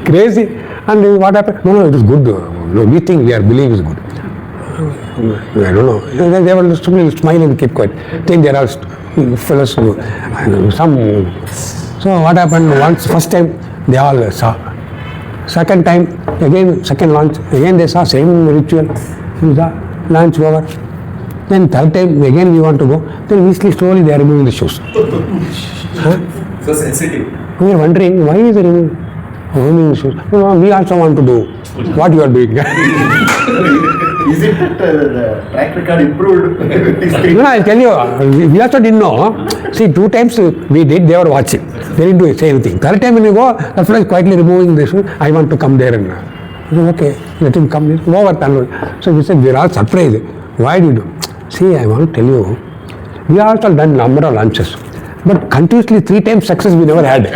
Speaker 2: Crazy. And what happened? No, it is good. No, we think, we are believe is good. I don't know. They will smile and keep quiet. Think they are fellows who, some. So what happened? Once, first time, they all saw. Second time, again, second launch, again they saw same ritual. Launch over. Then third time, again we want to go. Then slowly they are removing the shoes.
Speaker 5: So sensitive.
Speaker 2: We are wondering, why is they removing the shoes? No, we also want to do what you are doing.
Speaker 3: Is it that the track record improved?
Speaker 2: No, I'll tell you, we also didn't know. See, 2 times we did, they were watching. They didn't say anything. Third time when we go, the fellow is quietly removing the shoe. I want to come there. And I said, okay, let him come there. Over. So we said, we are all surprised. Why did you? See, I want to tell you, we also done number of launches. But continuously 3 times success we never had.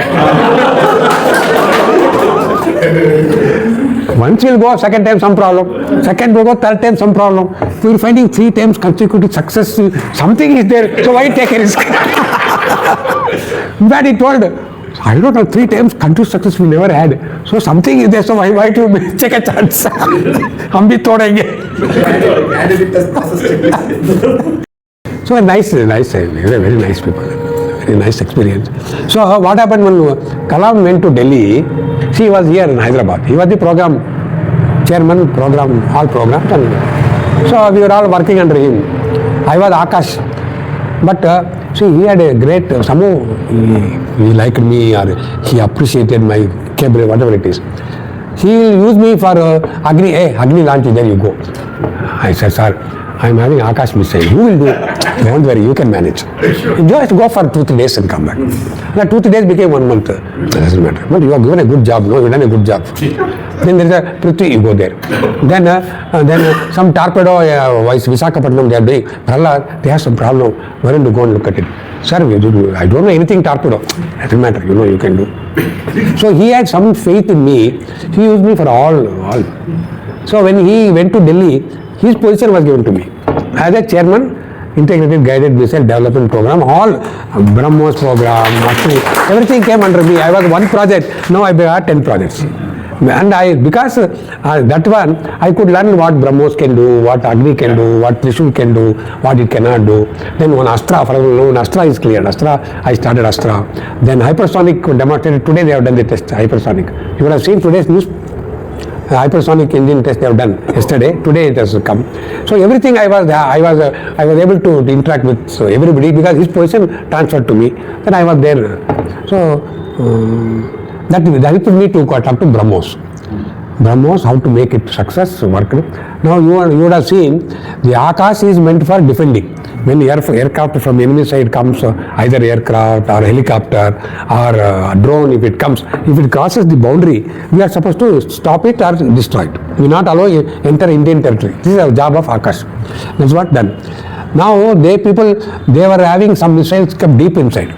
Speaker 2: Once we'll go, second time some problem. Second we'll go, third time some problem. We're finding 3 times consecutive success. Something is there, so why take a risk? But he told, I don't know, 3 times continuous success we never had. So something is there, so why to take a chance? हम भी तोड़ेंगे. So nice, very nice people. Very nice experience. So what happened when Kalam went to Delhi? He was here in Hyderabad. He was the program chairman, all programs. And so we were all working under him. I was Akash. But see, he had a great, somehow he liked me, or he appreciated my cabaret, whatever it is. he will use me for Agni launch, there you go. I said, sir, I am having Akash Missile. Who will do it? Don't worry, you can manage. Just go for 2-3 days and come back. That 2-3 days became 1 month. It doesn't matter. But you have given a good job. No, you have done a good job. Then there is a Prithvi, you go there. Then some torpedo, Vice Visakhapatnam, they are doing. Prahlada, they have some problem. Why don't you go and look at it? Sir, I don't know anything torpedo. Doesn't matter. You know, you can do. So he had some faith in me. He used me for all. So when he went to Delhi, his position was given to me as a chairman, integrated guided missile development program, all BrahMos program, everything came under me. I was one project, now I got 10 projects. And because that one, I could learn what BrahMos can do, what Agni can do, what Trishul can do, what it cannot do. Then one Astra, for example, when Astra is cleared, I started Astra. Then hypersonic demonstrated, today they have done the test, hypersonic. You would have seen today's news. Hypersonic engine test they have done yesterday. Today it has come. So everything I was able to interact with everybody because his position transferred to me. Then I was there. So that helped me to talk to BrahMos. BrahMos, how to make it success, work. Now you would have seen the Akash is meant for defending. When aircraft from enemy side comes, either aircraft or helicopter or drone, if it comes, if it crosses the boundary, we are supposed to stop it or destroy it. We will not allow it enter Indian territory. This is the job of Akash. That's what done. Now they were having some missiles kept deep inside.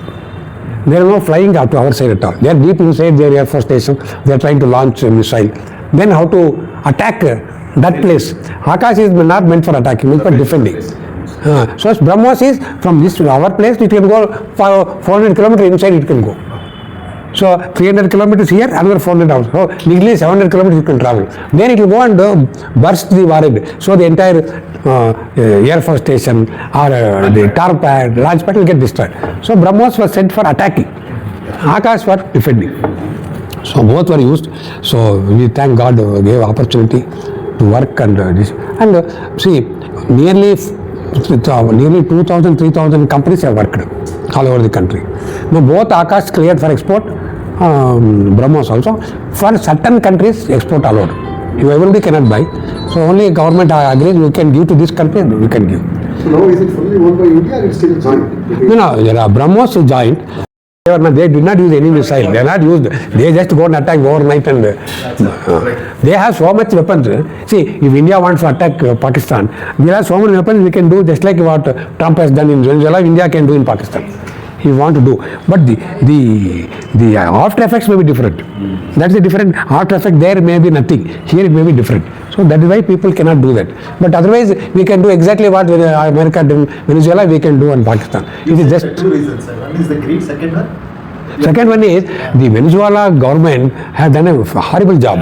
Speaker 2: They are not flying out to our side at all. They are deep inside their Air Force station. They are trying to launch a missile. Then how to attack that place? Akash is not meant for attacking, meant for defending. So BrahMos is from this to our place, it can go for 400 kilometers inside it can go. So 300 kilometers here, another 400 out. So legally 700 kilometers it can travel. Then it will go and burst the warhead. So the entire Air Force station or the tar pad, launch pad will get destroyed. So BrahMos was sent for attacking. Akash for defending. So both were used. So we thank God gave opportunity to work and this. And see, nearly 2,000, 3,000 companies have worked all over the country. Now both Akash cleared for export, BrahMos also. For certain countries, export allowed. Everybody cannot buy. So only government agrees, we can give to this country, we can give.
Speaker 3: So now is it fully owned by India or it's still joint?
Speaker 2: No, BrahMos is joint. They did not use any missile. They are not used. They just go and attack overnight and they have so much weapons. See, if India wants to attack Pakistan, there are so many weapons we can do just like what Trump has done in Venezuela, India can do in Pakistan. He want to do. But the after effects may be different. That's the different after effect. There may be nothing. Here it may be different. So that is why people cannot do that. But otherwise, we can do exactly what America did in Venezuela, we can do in Pakistan. It is just
Speaker 3: two reasons. One is the greed, second one?
Speaker 2: Second one is the Venezuela government has done a horrible job.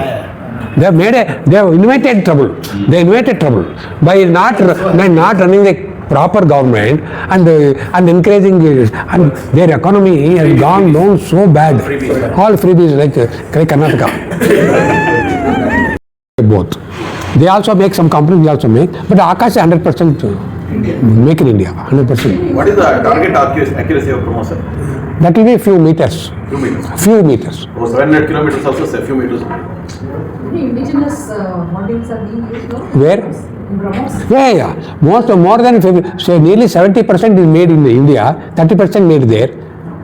Speaker 2: They have invited trouble. They invited trouble by not running the proper government and encouraging and their economy has gone down so bad. All freebies like Karnataka. Both. They also make some companies. We also make, but Akash is 100% make in India. 100%.
Speaker 1: What is the target accuracy of BrahMos, sir?
Speaker 2: That will be a few meters. Few meters.
Speaker 1: Oh, 700 kilometers also, say, few meters.
Speaker 6: The indigenous modules are being used now?
Speaker 2: Where?
Speaker 6: In BrahMos?
Speaker 2: Yeah. More than 50, so nearly 70% is made in India, 30% made there.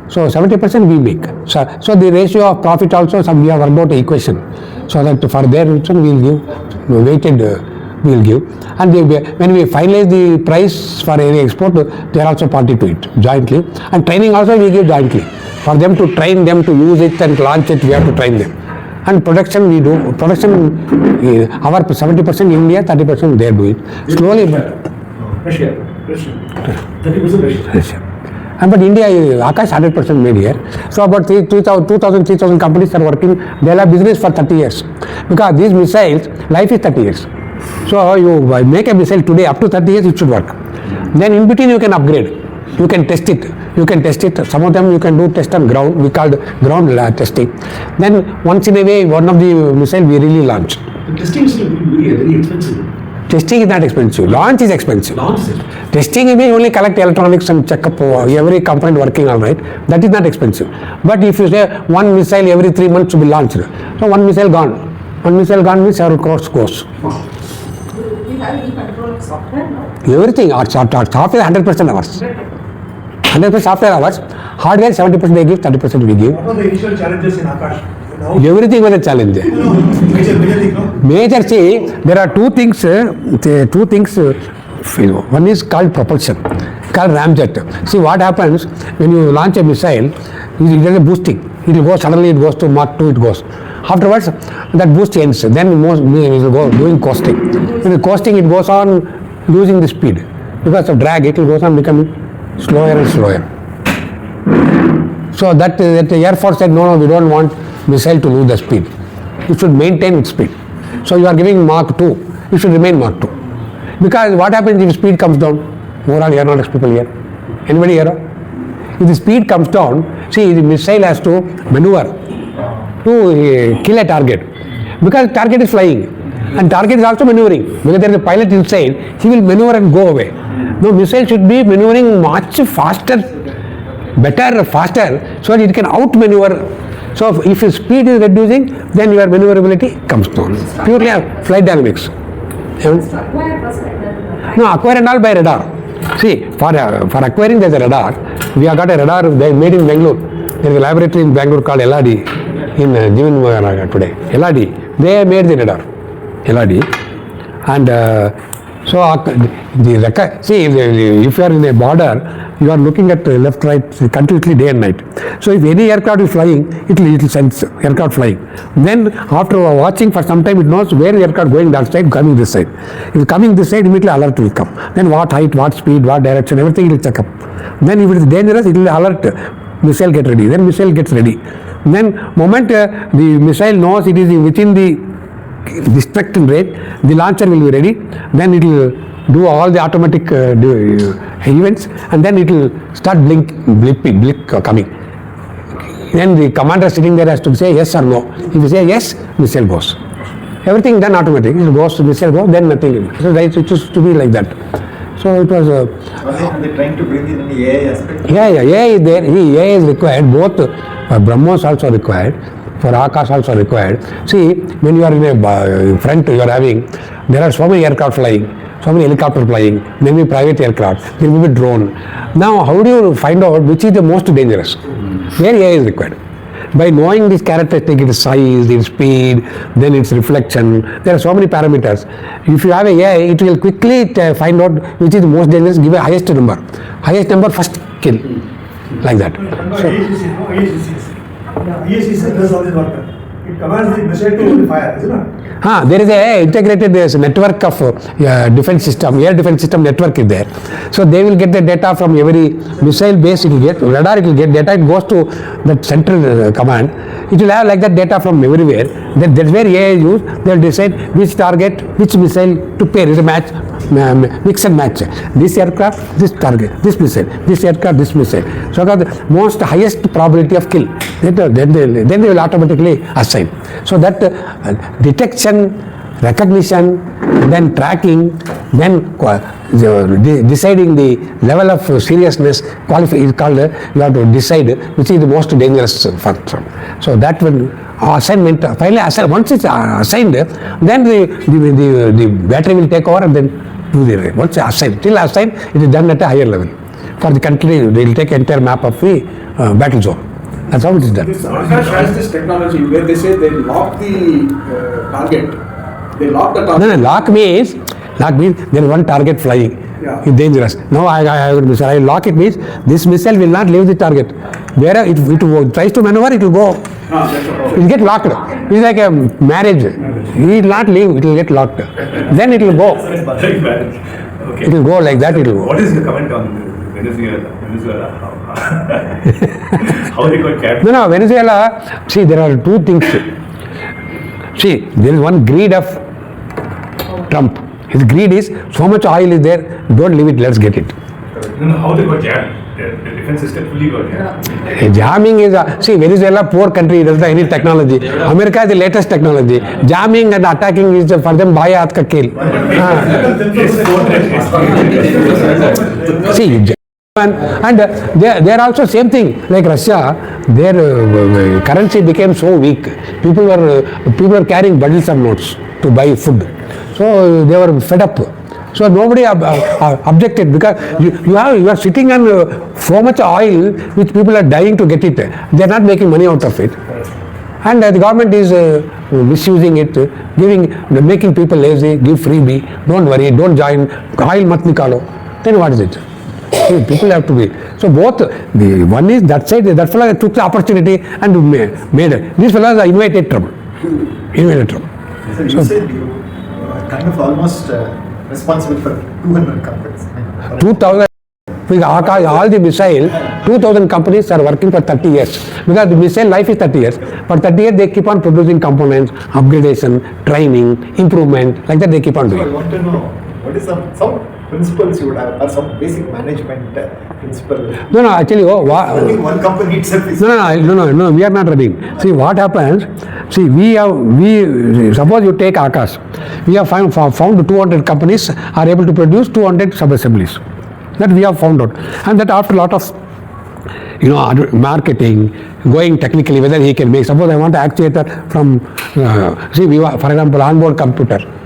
Speaker 2: So 70% we make. So the ratio of profit also, we have worked out an equation. So that for their return we will give, weighted we will give. And when we finalize the price for any export, they are also party to it jointly. And training also we give jointly. For them to train them to use it and launch it, we have to train them. And production we do. Production, our 70% India, 30% they do it. Slowly, but
Speaker 5: Russia. 30% Russia.
Speaker 2: But India, Akash 100% made here. So about 2,000, 3,000 companies are working. They'll have business for 30 years. Because these missiles, life is 30 years. So you make a missile today, up to 30 years it should work. Then in between you can upgrade. You can test it. Some of them you can do test on ground. We called ground testing. Then once in a way, one of the missile we really launch.
Speaker 5: The testing is very expensive.
Speaker 2: Testing is not expensive. Launch is expensive. Testing means only collect electronics and check up every component working all right. That is not expensive. But if you say one missile every 3 months to be launched, so one missile gone. One missile gone means several crores goes.
Speaker 6: Do we have any control of software? No.
Speaker 2: Everything, our software 100% ours. 100% software ours. Hardware 70% they give, 30% we give.
Speaker 5: What were the initial challenges in Akash? Now,
Speaker 2: Everything was a challenge.
Speaker 5: major thing, no?
Speaker 2: Major, see, there are two things. One is called propulsion, called ramjet. See what happens when you launch a missile, it is a boosting. It will go suddenly, it goes to Mach 2, it goes. Afterwards, that boost ends. Then it will go doing coasting. In the coasting, it goes on losing the speed. Because of drag, it will go on becoming slower and slower. So that the Air Force said, no, we don't want missile to lose the speed. It should maintain its speed. So you are giving Mach 2, it should remain Mach 2. Because what happens if speed comes down? Overall aeronautics people here. Anybody here? If the speed comes down, see, the missile has to maneuver to kill a target. Because target is flying. And target is also maneuvering. Because there is a pilot inside, he will maneuver and go away. No, missile should be maneuvering much faster, better, faster, so that it can out-maneuver. So if your speed is reducing, then your maneuverability comes down. Purely flight dynamics.
Speaker 6: Acquire first like that.
Speaker 2: No, acquire and all by radar. See, for acquiring there's a radar. We have got a radar made in Bangalore. There is a laboratory in Bangalore called LRD in Jivin today. LRD. They made the radar. LRD. And see, if you are in a border, you are looking at left, right, continuously day and night. So if any aircraft is flying, it will sense aircraft flying. Then after watching for some time, it knows where the aircraft going that side, coming this side. If it's coming this side, immediately alert will come. Then what height, what speed, what direction, everything it will check up. Then if it is dangerous, it will alert, missile get ready. Then missile gets ready. Then moment the missile knows it is within the destruction rate, the launcher will be ready. Then it will do all the automatic events, and then it will start blink coming. Then the commander sitting there has to say yes or no. If you say yes, missile goes. Everything done automatic. It goes to missile goes, then nothing. So it used to be like that. So it was.
Speaker 3: Are they trying to bring in any AI aspect?
Speaker 2: Yeah, AI is there. AI is required. Both BrahMos also required. For Akash also required. See, when you are in a front, you are having, there are so many aircraft flying, so many helicopters flying, maybe private aircraft, there will be drone. Now, how do you find out which is the most dangerous? Where AI is required. By knowing these characteristics, its size, its speed, then its reflection, there are so many parameters. If you have a AI, it will quickly find out which is the most dangerous, give a highest number. Highest number first kill, like that.
Speaker 5: EACC does all this work. It commands the missile to fire, isn't it?
Speaker 2: There is a integrated network of defense system, air defense system network is there. So they will get the data from every missile base, it will get radar, it will get data, it goes to the central command. It will have like that data from everywhere. That's where AI is used. They will decide which target, which missile to pair. It's a match, mix and match. This aircraft, this target, this missile, this aircraft, this missile. So the most highest probability of kill. Then they will automatically assign. So that detection, recognition, then tracking, then deciding the level of seriousness is called, you have to decide which is the most dangerous function. So that will assignment, finally once it's assigned, then the battery will take over and then do the once assigned. Till assigned, it is done at a higher level. For the country, they will take entire map of the battle zone. That's how it is done.
Speaker 1: Akash has this technology where they say they lock the target. They lock the target.
Speaker 2: No, lock means there is one target flying.
Speaker 1: Yeah.
Speaker 2: It's dangerous. Now I lock it means this missile will not leave the target. Where it tries to maneuver, it will go. It will get locked. It's like a marriage. It will not leave, it will get locked. Then it will go.
Speaker 4: Okay.
Speaker 2: It will go like that, it will go.
Speaker 4: What is the comment on Venezuela? How they got captured?
Speaker 2: No, Venezuela, see, there are two things. See, there is one greed of Trump. His greed is, so much oil is there, don't leave it, let's get it.
Speaker 4: No, how they got jammed? The defense system fully got jammed.
Speaker 2: Jamming is, see, Venezuela, poor country, doesn't have any technology. America is the latest technology. Jamming and attacking is for them, bhai haath ka kill. See, And they are also same thing like Russia. Their currency became so weak. People were carrying bundles of notes to buy food. So they were fed up. So nobody objected because you are sitting on so much oil which people are dying to get it. They are not making money out of it. And the government is misusing it, making people lazy, give freebie, don't worry, don't join, oil mat nikalo. Then what is it? See, people have to be. So both, the one is that side, that fellow took the opportunity and made it. These fellows are invited trouble.
Speaker 3: So you said you are kind of almost responsible for 200 companies.
Speaker 2: 2000, with Akash, all the missile, 2000 companies are working for 30 years. Because the missile life is 30 years. For 30 years they keep on producing components, upgradation, training, improvement, like that they keep on
Speaker 3: So I
Speaker 2: doing.
Speaker 3: want to know, what is some principles you would have, or some basic management principle?
Speaker 2: No, actually,
Speaker 3: I think one company itself is...
Speaker 2: No, we are not running. See, what happens, suppose you take Akash. We have found 200 companies are able to produce 200 sub-assemblies. That we have found out. And that after a lot of, marketing, going technically, whether he can make, suppose I want an actuator from, for example, onboard computer.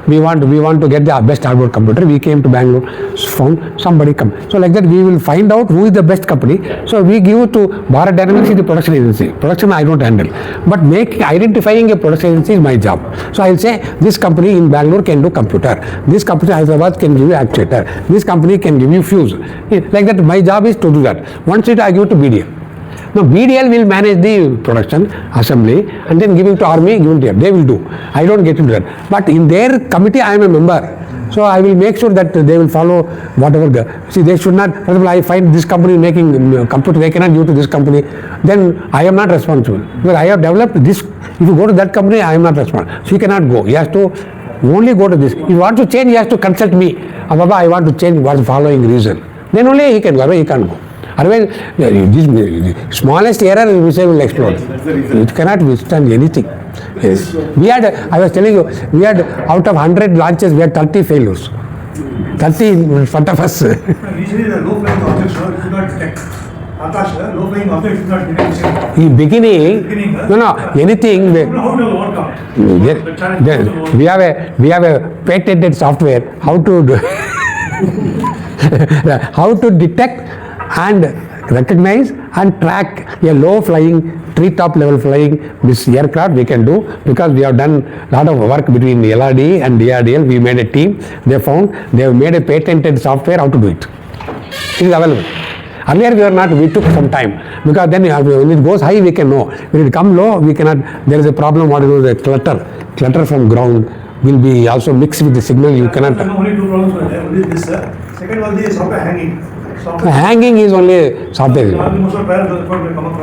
Speaker 2: We want to get the best onboard computer. We came to Bangalore, found somebody come. So like that we will find out who is the best company. So we give to Bharat Dynamics is the production agency. Production I don't handle. But identifying a production agency is my job. So I will say this company in Bangalore can do computer. This company in Hyderabad can give you actuator. This company can give you fuse. Like that my job is to do that. Once I give it to BDL. Now BDL will manage the production, assembly, and then give it to army, give it to them. They will do. I don't get into that. But in their committee I am a member. So I will make sure that they will follow whatever they should not, for example, I find this company making computer, they cannot give to this company, then I am not responsible. Because I have developed this, if you go to that company, I am not responsible. So he cannot go. He has to only go to this. If he wants to change, he has to consult me. Baba, I want to change what's the following reason. Then only he can go, he can't go. Otherwise, the smallest error will explode. It cannot withstand anything. Yes. I was telling you, we had out of 100 launches, we had 30 failures. 30 in front of us.
Speaker 5: Usually the low-flying objects should not detect. Akash, low-flying objects should not detect.
Speaker 2: In beginning, anything.
Speaker 5: How to overcome?
Speaker 2: We have a patented software how to detect and recognize and track a low flying, treetop level flying this aircraft we can do, because we have done a lot of work between the LRD and DRDL. We made a team. They have made a patented software how to do it. It is available. Earlier we took some time, because then when it goes high we can know. When it comes low we cannot. There is a problem, what is the clutter from ground will be also mixed with the signal. You cannot.
Speaker 5: Only two problems were there. Only this, second one is software hanging.
Speaker 2: Hanging is only software.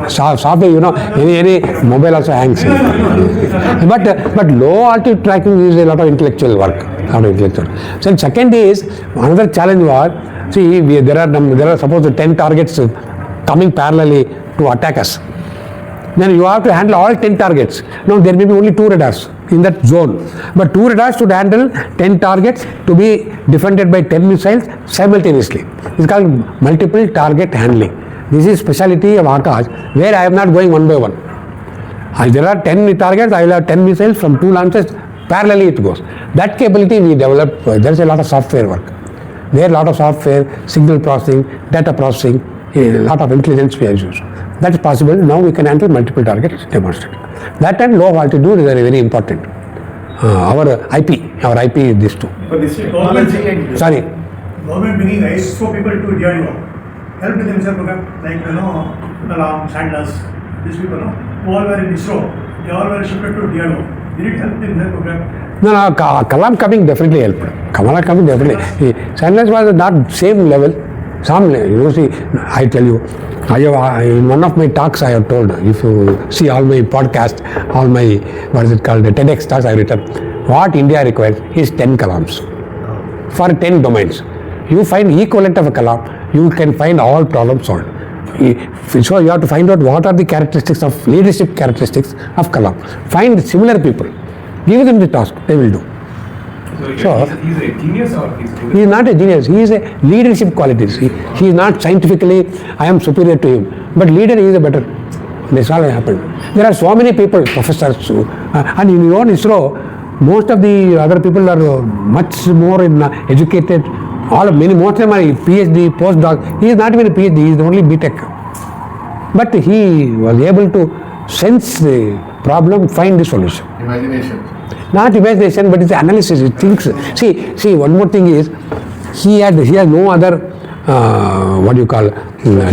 Speaker 2: Software, any mobile also hangs. But low altitude tracking is a lot of intellectual work. So second is, another challenge was, there are suppose 10 targets coming parallelly to attack us. Then you have to handle all 10 targets. Now there may be only 2 radars in that zone. But 2 radars should handle 10 targets to be defended by 10 missiles simultaneously. It's called multiple target handling. This is speciality of Akash, where I am not going one by one. There are 10 targets, I will have 10 missiles from 2 launches, parallelly it goes. That capability we develop, there is a lot of software work. There are a lot of software, signal processing, data processing, a lot of intelligence we have used. That is possible. Now we can handle multiple targets, demonstrate. That and low altitude is very important. Our IP is this too.
Speaker 3: For this technology and...
Speaker 2: Sorry.
Speaker 5: Government bringing ISO people to DRDO. Help with the missile program, like, Alarm, Sanders, these people, who all were in ISRO. They all were shifted to DRDO. Did it help in the program?
Speaker 2: No, Kalam coming definitely helped. Kalam coming definitely. Sanders was not same level. I tell you, in one of my talks I have told, if you see all my podcast, all my, TEDx talks I have written, what India requires is 10 Kalams for 10 domains. You find equivalent of a Kalam, you can find all problems solved. So you have to find out what are the characteristics of leadership characteristics of Kalam. Find similar people, give them the task, they will do. So
Speaker 4: he's a genius or
Speaker 2: he is not a genius. He is a leadership qualities. He is not scientifically, I am superior to him. But leader is a better. That's all happened. There are so many people, professors, and in your own ISRO, most of the other people are much more educated. Most of them are PhD, postdoc. He is not even a PhD. He is only BTech. But he was able to sense the problem, find the solution.
Speaker 1: Imagination.
Speaker 2: Not imagination, but it's analysis. It thinks. See. One more thing is, he has no other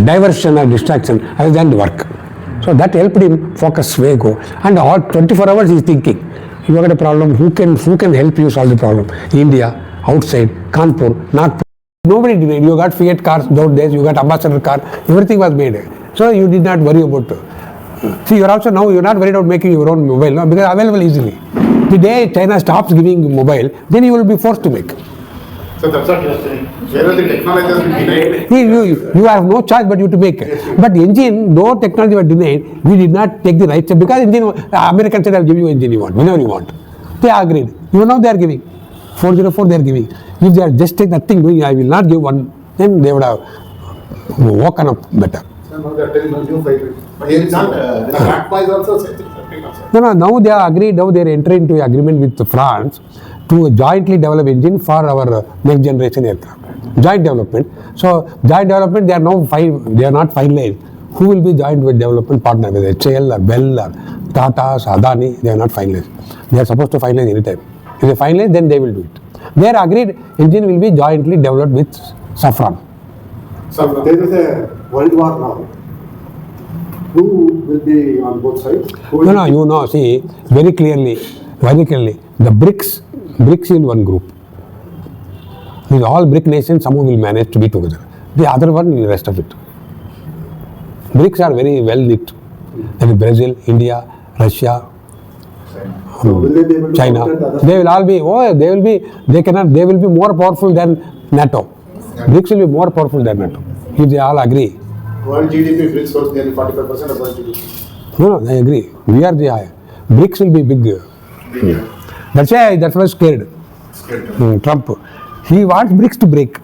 Speaker 2: diversion or distraction other than the work. So that helped him focus way go. And all 24 hours he is thinking. You got a problem. Who can help you solve the problem? India, outside, Kanpur, Nagpur. Nobody did it. You got Fiat cars those days. You got ambassador car. Everything was made. So you did not worry about. See, you're not worried about making your own mobile, no, because available easily. The day China stops giving mobile, then you will be forced to make.
Speaker 1: So that's what you're saying. Where the technology has been denied.
Speaker 2: You have no choice but you to make. But engine, though technology was denied, we did not take the right step because engine, Americans said, I'll give you engine you want, whenever you want. They agreed. Even now they are giving. 404 they are giving. If they are just take nothing doing, I will not give one, then they would have woken up better.
Speaker 1: Now they are telling a new fighter. But here it's not. The Prahlada is also something also.
Speaker 2: No, now they are agreed, now they are entering into agreement with France to jointly develop engine for our next generation aircraft. Joint development. So, joint development, they are not finalized. Who will be joint development partner with HAL or Bell or Tata, Adani? They are not finalized. They are supposed to finalize anytime. If they finalize, then they will do it. They are agreed engine will be jointly developed with Safran.
Speaker 7: So there is a world war now. Who will be on both sides?
Speaker 2: No, see, very clearly, the BRICS in one group. With all BRIC nations, some will manage to be together. The other one, the rest of it. BRICS are very well knit. That is Brazil, India, Russia,
Speaker 7: will they be able to
Speaker 2: China.
Speaker 7: counter the other
Speaker 2: They will all be, they will be more powerful than NATO. BRICS will be more powerful than NATO. If they all agree.
Speaker 1: World GDP brings forth nearly 45% of world GDP.
Speaker 2: No, I agree. We are the high. BRICS will be big. That's why scared. Trump. He wants BRICS to break.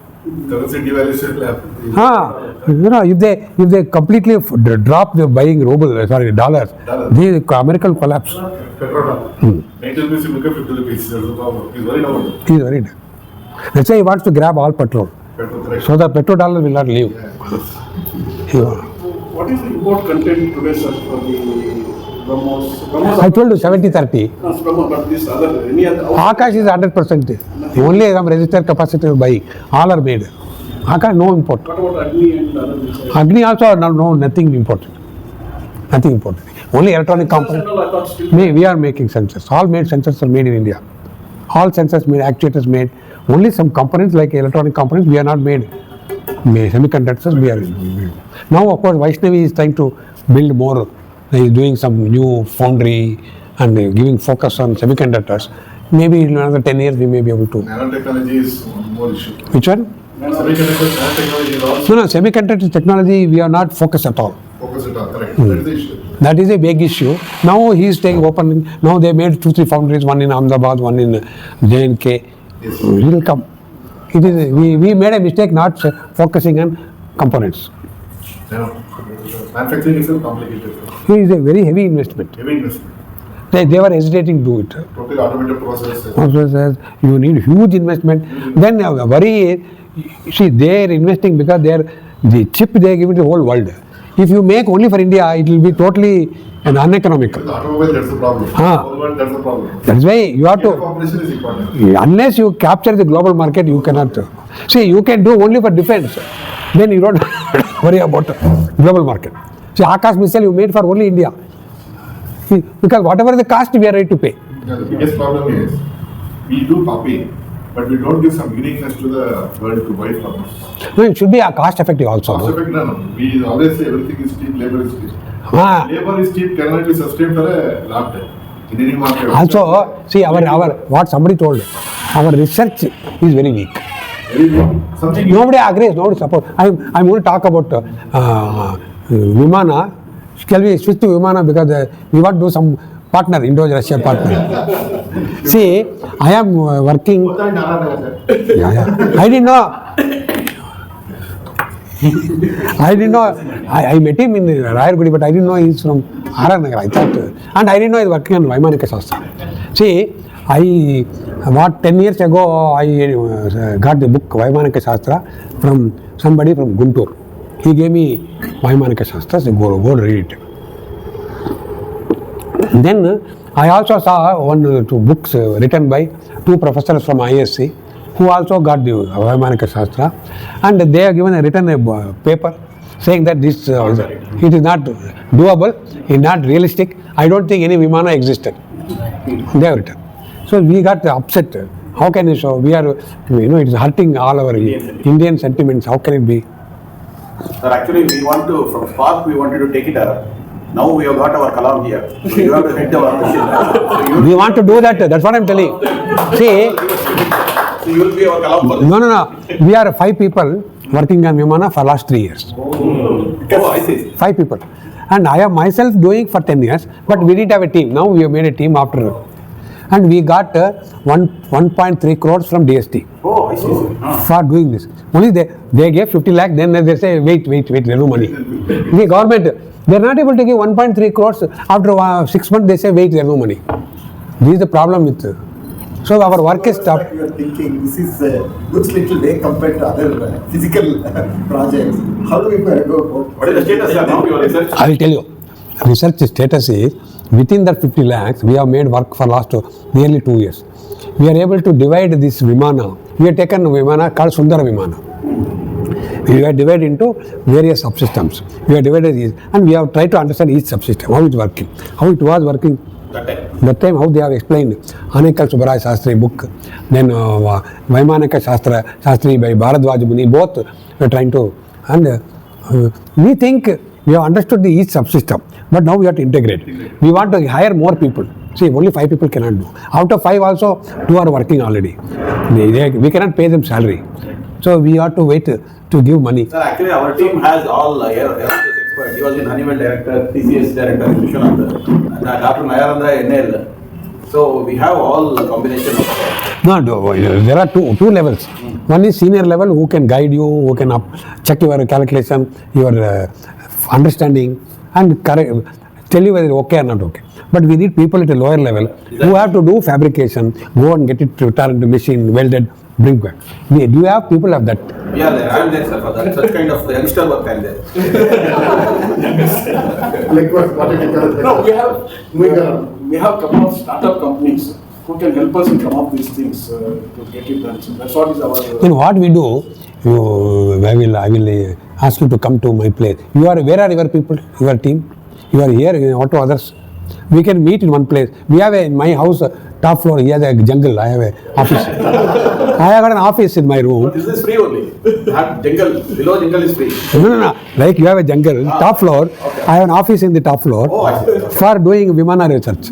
Speaker 1: Currency devaluation will happen.
Speaker 2: If they completely drop the buying dollars, the America will collapse.
Speaker 1: Petrol. 90 rupees will become 50 rupees. That's the problem. He's worried about it.
Speaker 2: He is worried. That's why he wants to grab all petrol. So the petrodollar will not leave.
Speaker 8: What is the import content today, sir, for the BrahMos?
Speaker 2: I told you 70-30.
Speaker 8: No, BrahMos, but this other, any other?
Speaker 2: Akash is 100%. Only some resistor capacitor buying. All are made. Akash, no import.
Speaker 8: What about Agni and other missiles?
Speaker 2: Agni also, no, nothing imported. Nothing imported. Only electronic components. We are making sensors. All made sensors are made in India. All sensors made, actuators made. Only some components like electronic components we are not made. Semiconductors we are made. Now of course Vaishnavi is trying to build more. He is doing some new foundry and giving focus on semiconductors. Maybe in another 10 years we may be able to.
Speaker 1: Nanotechnology is one more issue.
Speaker 2: Which one?
Speaker 1: Semiconductors, nanotechnology is also.
Speaker 2: No, semiconductor technology we are not focused at all.
Speaker 1: Focus it on, correct. That is the issue.
Speaker 2: That is a big issue. Now he is taking open. Now they made 2-3 foundries, one in Ahmedabad, one in J&K.
Speaker 1: Yes.
Speaker 2: He will come. It is we made a mistake not focusing on components.
Speaker 1: Manufacturing is complicated.
Speaker 2: It is a very heavy investment.
Speaker 1: Heavy investment.
Speaker 2: They were hesitating to do it.
Speaker 1: Totally automated process.
Speaker 2: Also says you need huge investment. Then worry is, see, they are investing because the chip they are giving to the whole world. If you make only for India, it will be totally uneconomical.
Speaker 1: The automobile, that's the problem. That's the problem.
Speaker 2: That's why you have to.
Speaker 1: Cooperation is important.
Speaker 2: Unless you capture the global market, you cannot. See, you can do only for defense. Then you don't worry about global market. See, Akash Missile you made for only India. See, because whatever the cost we are ready to pay.
Speaker 1: Yeah, the biggest problem is we do copy, but we don't give some uniqueness to the world to buy from us.
Speaker 2: No, it should be cost effective also.
Speaker 1: Cost effect, no. We always say everything is cheap, labor is cheap.
Speaker 2: Ah.
Speaker 1: Labor is cheap, cannot be sustained for a long time in any market.
Speaker 2: Also, see, our what somebody told, our research is very weak.
Speaker 1: Very weak. Something
Speaker 2: Nobody agrees, nobody supports. I'm going to talk about Vimana. Shall we switch to Vimana because we want to do some partner, Indo-Russia partner. See, I am working. Yeah. I didn't know. I met him in Rayagudi, but I didn't know he's from R.R. Nagar. I thought, and I didn't know he's working on Vaimanika Shastra. See, 10 years ago, I got the book Vaimanika Shastra from somebody from Guntur. He gave me Vaimanika Shastra, so go read it. Then I also saw 1 or 2 books written by 2 professors from ISC who also got the Vaimanika Shastra, and they have written a paper saying that this it is not doable, it is not realistic. I don't think any Vimana existed. They have written. So we got upset. How can you show? We are, it is hurting all our Indian sentiments. How can it be?
Speaker 1: Sir, actually, from Spark, we wanted to take it up. Now we have got our Kalam here. So you have to head our mission.
Speaker 2: We want to do that. That's what I'm telling. See,
Speaker 1: so you will be our Kalam.
Speaker 2: No. We are 5 people working on Vimana for last 3 years.
Speaker 1: Oh, I see.
Speaker 2: 5 people. And I am myself doing for 10 years, but we didn't have a team. Now we have made a team after. And we got 1.3 crores from DST.
Speaker 1: Oh, I see.
Speaker 2: For doing this. Only they gave 50 lakh, then they say, wait, there's no money. The government, they are not able to give 1.3 crores. After 6 months, they say, wait, there's no money. This is the problem with. So our work is stopped.
Speaker 3: You are thinking this is looks little vague compared to other physical projects. How do we go about?
Speaker 1: What is the status, sir, now your research?
Speaker 2: I will tell you. Research status is, within that 50 lakhs, we have made work for last nearly 2 years. We are able to divide this Vimana. We have taken Vimana called Sundara Vimana. We have divided into various subsystems. We have divided these, and we have tried to understand each subsystem, how it's working, how it was working. That time, how they have explained Anekal Subbaraya Shastri book, then Vaimanika Shastri by Bharadwaj Muni, both we are trying to, and we think we have understood each subsystem, but now we have to integrate. We want to hire more people. See, only 5 people cannot do. Out of 5 also, 2 are working already. We cannot pay them salary. So we have to wait to give money.
Speaker 1: Sir, actually our team has all aerospace experts. He was in Honeywell director, TCS director, Vishwanath, Dr. Nayarandra NL. So we have all combination of.
Speaker 2: No, there are two levels. One is senior level who can guide you, who can check your calculation, your understanding, and tell you whether it's okay or not okay. But we need people at a lower level who have to do fabrication, go and get it to turn the machine, welded, bring back. Do you have people of that?
Speaker 1: Yeah, I am there, sir, for that. Such kind of youngster work I am there.
Speaker 8: Like what did you tell? No, we have a couple of startup companies who can help us in come up these things to get it done. So that's what is our.
Speaker 2: Then what we do, I will ask you to come to my place. Where are your people, your team? You are here, what to others? We can meet in one place. We have in my house, top floor, he has a jungle, I have an office. I have got an office in my room.
Speaker 1: This is free only. Jungle, below jungle is free.
Speaker 2: No. Like you have a jungle, top floor. Okay. I have an office in the top floor for doing Vimana research.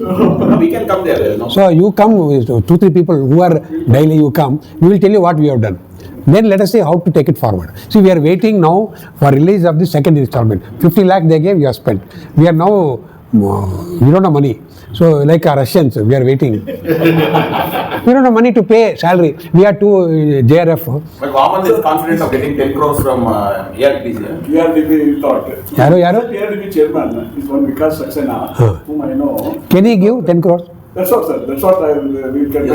Speaker 1: We can come there. No?
Speaker 2: So you come with 2-3 people who are daily, you come. We will tell you what we have done. Then let us see how to take it forward. See, we are waiting now for release of the second installment. 50 lakh they gave, we have spent. We are now, we don't have money. So like our Russians, we are waiting. We don't have money to pay salary. We are to JRF.
Speaker 1: But Vaman is confident of getting 10 crores from ARDP.
Speaker 8: ARDP thought.
Speaker 2: Yaro?
Speaker 8: ARDP chairman is one Vikas Saxena, whom I know.
Speaker 2: Can he give 10 crores?
Speaker 8: That's what, sir. That's what we can a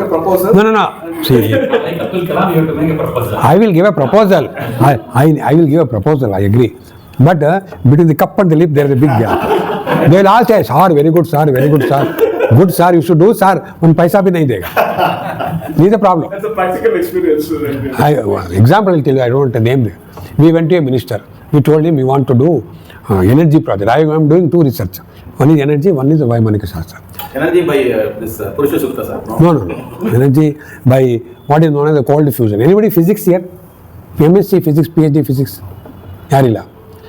Speaker 8: proposal.
Speaker 2: No. See,
Speaker 4: Like Abdul Kalam, you have to make a proposal.
Speaker 2: I will give a proposal. I will give a proposal, I agree. But between the cup and the lip, there is a big gap. They will all say, sir, very good, sir, very good, sir. Good, sir, you should do, sir. One paisa bhi nahi dega. This is the problem.
Speaker 8: That's a practical experience.
Speaker 2: Example I will tell you, I don't want to name them. We went to a minister. We told him we want to do energy project. I am doing 2 research. One is energy, one is Vaimanika Shastra.
Speaker 1: Energy by this Purusha Sukta, sir?
Speaker 2: No. Energy by what is known as the cold fusion. Anybody physics here? MSc physics, PhD physics? Yarila.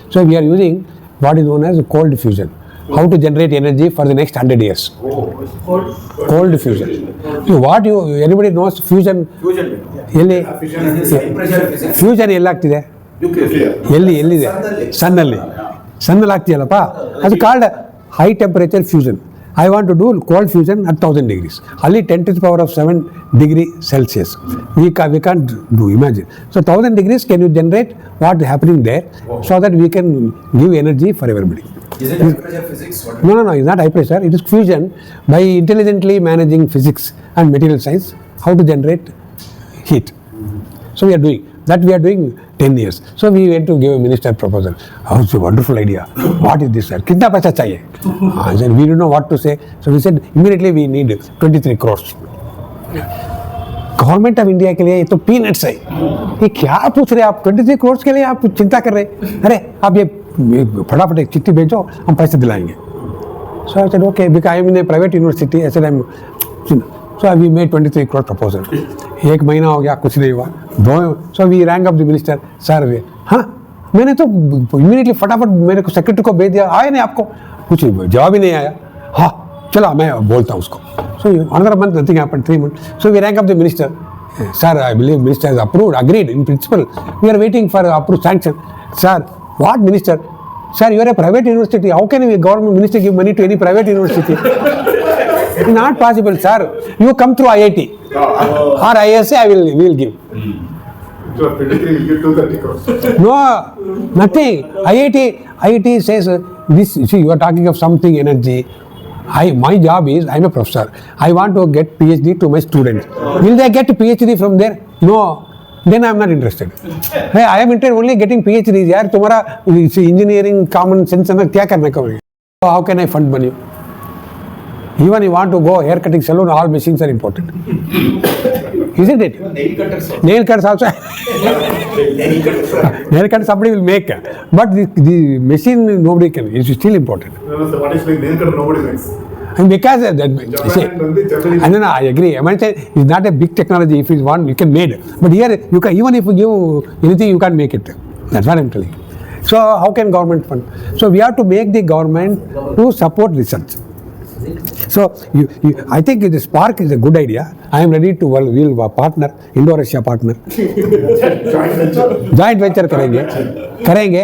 Speaker 2: So we are using what is known as cold fusion. How to generate energy for the next 100 years. Cold fusion. So anybody knows fusion?
Speaker 1: Fusion.
Speaker 2: Fusion ಎಲ್ಲಾಗ್ತಿದೆ? ಎಲ್ಲಿದೆ? ಸನ್ನಲ್ಲಿ ಆಗ್ತಿದೆಯಲ್ಲಪ್ಪ. ಅದು called high temperature fusion. I want to do cold fusion at 1000 degrees. Only 10 to the power of 7 degree Celsius. We can't do, imagine. So 1000 degrees, can you generate what is happening there so that we can give energy for everybody.
Speaker 9: Is it high pressure physics?
Speaker 2: No, it's not high pressure. It is fusion by intelligently managing physics and material science, how to generate heat. So we are doing 10 years. So we went to give a minister proposal. Oh, it's a wonderful idea. What is this, sir? Kitna paisa chahiye? I said, we didn't know what to say. So we said, immediately we need 23 crores. Government of India के लिए ये तो peanuts है. ये क्या पूछ रहे हैं आप? 23 करोड़ के लिए आप चिंता कर रहे हैं? अरे आप ये फटाफट एक चिट्ठी भेजो, हम पैसे दिलाएंगे. So I said okay, because I am in a private university. I said I am, so we made 23 crore proposal. एक महीना हो गया, कुछ नहीं हुआ. So we rank up the minister. Sir, हाँ, मैंने तो इमीडिएटली फटाफट मेरे को सेक्रेटरी को भेज दिया. आया नहीं आपको? कुछ जवाब ही नहीं आया. हाँ, चलो मैं बोलता हूँ उसको. So another month, nothing happened. 3 months. So we rank up the minister. Sir, I believe minister has approved, agreed in principle. We are waiting for approved sanction. Sir, what minister? Sir, you are a private university. How can a government minister give money to any private university? It's not possible, sir. You come through IIT or ISA, we will give.
Speaker 7: So, predicting you give 230 crores.
Speaker 2: No, nothing. IIT says this. See, you are talking of something energy. My job is, I am a professor. I want to get PhD to my students. Will they get PhD from there? No. Then I am not interested. Hey, I am interested only getting PhDs. यार तुम्हारा engineering common sense में क्या करने का है? How can I fund money? Even you want to go hair cutting salon, all machines are important. Isn't it? Nail cutters also. Nail cutters somebody will make, but the machine nobody can. It's still important.
Speaker 7: No, so what is like nail cutter nobody makes.
Speaker 2: And because I agree. I mean, it's not a big technology. If it's one, you can make it. But here, you can, even if you give anything, you can't make it. That's what I'm telling you. So how can government fund? So we have to make the government to support research. So I think the spark is a good idea. I am ready to we'll partner, Indo-Russia partner. Joint venture करेंगे.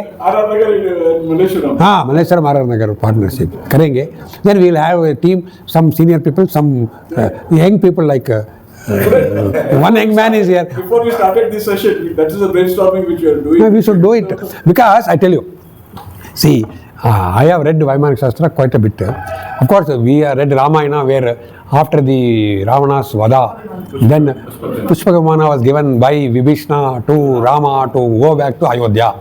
Speaker 2: हाँ, Malleswaram RR नगर partnership करेंगे. Then we'll have a team, some senior people, some young people like one young man is here.
Speaker 8: Before we started this session, that is the brainstorming which you are doing.
Speaker 2: No, we should do it because I tell you, see, I have read Vaimana Shastra quite a bit. Of course, we have read Ramayana where after the Ravana's Vada, then Pushpagamana was given by Vibhishna to Rama to go back to Ayodhya.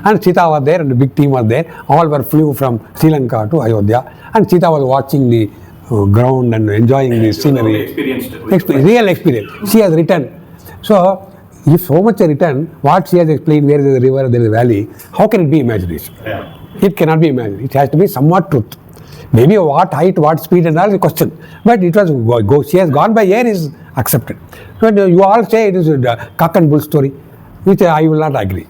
Speaker 2: And Sita was there and the big team was there. All were flew from Sri Lanka to Ayodhya. And Sita was watching the ground and enjoying the scenery. Real experience. She has written. So, if so much written, what she has explained, where there is a river, there is a valley, how can it be imagination? Yeah. It cannot be imagined. It has to be somewhat truth. Maybe what height, what speed and all is a question. But it was she has gone by air is accepted. So you all say it is a cock and bull story, which I will not agree.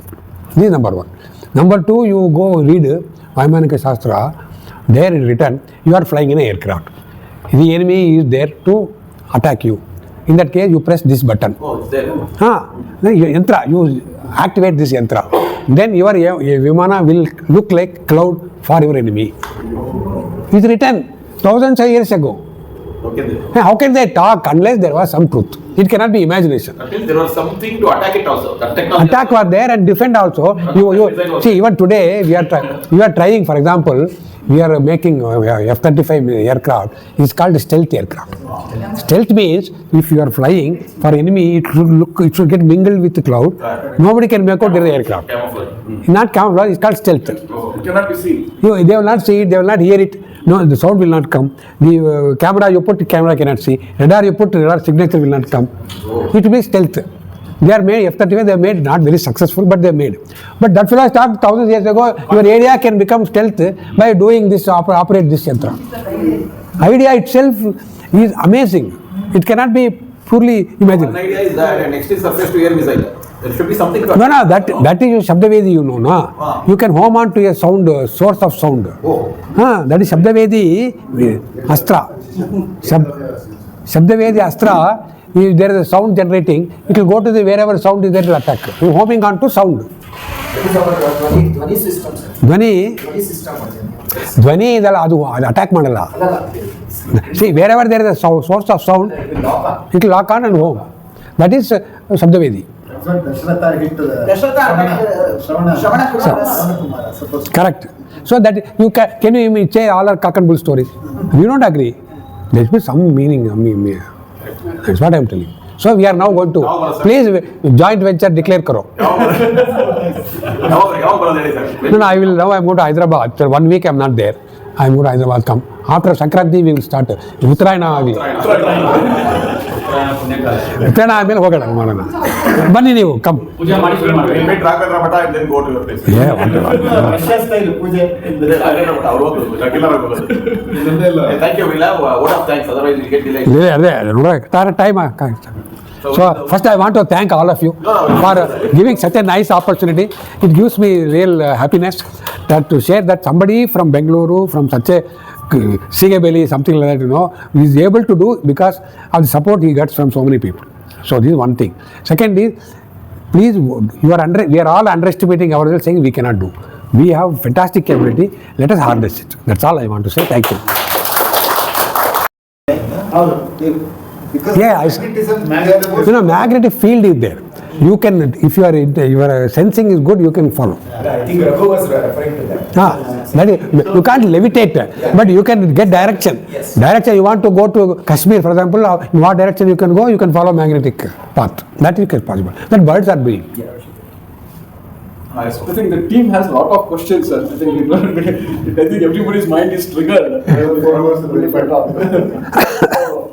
Speaker 2: This is number one. Number two, you go read Vaimana Shastra. There it is written, you are flying in an aircraft. The enemy is there to attack you. In that case, you press this button.
Speaker 1: Oh, it's there.
Speaker 2: You activate this yantra. Then your Vimana will look like cloud for your enemy. It's written thousands of years ago.
Speaker 1: Okay.
Speaker 2: How can they talk unless there was some truth? It cannot be imagination.
Speaker 1: That means there was something to attack it also. That technology.
Speaker 2: Attack was there and defend also. You see, even today we are trying. For example, we are making F-35 aircraft. It's called stealth aircraft. Stealth means if you are flying for enemy, it should get mingled with the cloud. Nobody can make out there is aircraft.
Speaker 1: Camouflage.
Speaker 2: Not camouflage. It's called stealth.
Speaker 8: It cannot be seen.
Speaker 2: They will not see it. They will not hear it. No, the sound will not come. The camera you put, camera cannot see. Radar you put, radar signature will not come. It will be stealth. They are made, F-35 they are made, not very successful, but they are made. But that fellow started thousands of years ago. Your area can become stealth by doing this, operate this yantra. Idea itself is amazing. It cannot be purely imagined.
Speaker 1: One idea is that, and next is surface to air missile. There should be something to
Speaker 2: No, that is Shabdavedi, you know, no? You can home on to a sound, source of sound.
Speaker 1: Oh.
Speaker 2: That is Shabdavedi Astra. Shabdavedi Astra, if there is a sound generating, it will go to the wherever sound is there to attack. You are homing on to sound.
Speaker 9: That is our Dhwani system, sir.
Speaker 2: Dhwani
Speaker 9: Dhwani system.
Speaker 2: ಧ್ವನಿ ಇದಲ್ಲ, ಅದು attack ಮಾಡಲ್ಲ. See, wherever there is a source of sound, it will lock on and home. That is Shabdavedi.
Speaker 3: That's what Dasharatha hit
Speaker 9: Shravana
Speaker 3: Kumara, supposed to.
Speaker 2: Correct. So that you can you even say all are cock and bull stories? You don't agree. There should be some meaning. I mean, that's what I am telling. So we are now going to please joint venture declare karo. No, I will now. I am going to Hyderabad. After 1 week I am not there. I am going to Hyderabad. Come after Sankranti we will start. Uttarayana agli. Uttarayana ಆದ್ಮೇಲೆ ಹೋಗೋಣ ಮಾಡೋಣ. ಬನ್ನಿ ನೀವು come.
Speaker 4: ಪೂಜೆ ಮಾಡಿ ಶುರು ಮಾಡಿ.
Speaker 1: Meet Raghavendra Bhatta and then go to your place.
Speaker 2: Yeah.
Speaker 3: Russia style ಪೂಜೆ.
Speaker 1: Thank you. We'll have a vote of thanks. Otherwise, we'll get delayed.
Speaker 2: ಅದೇ ನೋಡೋಣ time. So first I want to thank all of you for giving such a nice opportunity. It gives me real happiness that to share that somebody from Bengaluru, from such a Sigabelli, something like that, is able to do because of the support he gets from so many people. So this is one thing. Second is, please, we are all underestimating ourselves, saying we cannot do. We have fantastic ability. Let us harness it. That's all I want to say. Thank you.
Speaker 3: Because
Speaker 2: magnetism, magnetic field is there. You can, if your sensing is good, you can follow.
Speaker 9: I think Raghu was referring to that.
Speaker 2: That is, you can't levitate, but you can get direction.
Speaker 9: Yes.
Speaker 2: Direction, you want to go to Kashmir, for example, in what direction you can go, you can follow magnetic path. That is possible. That birds are doing.
Speaker 8: I think the team has a lot of questions, sir. I think everybody's mind is triggered.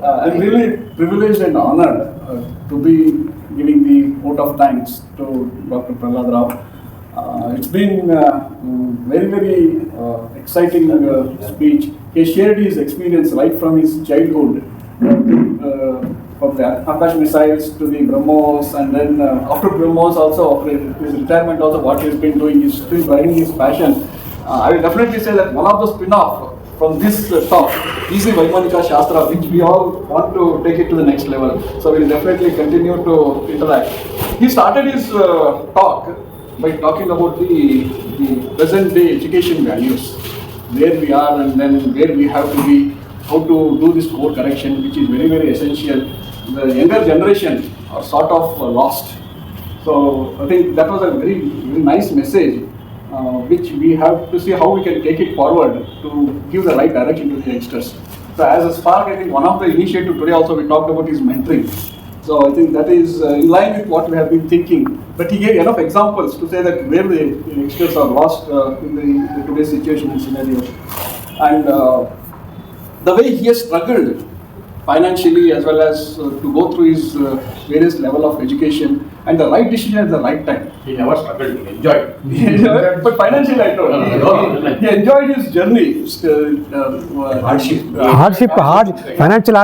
Speaker 8: I'm really privileged and honored to be giving the vote of thanks to Dr. Prahlada Rao. It's been very, very exciting speech. He shared his experience right from his childhood, from the Akash missiles to the BrahMos, and then after BrahMos also, after his retirement also, what he's been doing is still driving his passion. I will definitely say that one of the spin-off from this talk is the Vaimanika Shastra, which we all want to take it to the next level. So we will definitely continue to interact. He started his talk by talking about the present day education values, where we are and then where we have to be, how to do this code correction, which is very, very essential. The younger generation are sort of lost. So I think that was a very, very nice message. Which we have to see how we can take it forward to give the right direction to the youngsters. So as a spark, I think one of the initiative today also we talked about is mentoring. So I think that is in line with what we have been thinking. But he gave enough examples to say that where the youngsters are lost in the today's situation and scenario. And the way he has struggled financially as well as to go through his various level of education and the right decision at the right time.
Speaker 1: He never struggled, he enjoyed.
Speaker 8: But financially, I told he enjoyed his journey.
Speaker 2: Financial hardship was there.
Speaker 8: Financial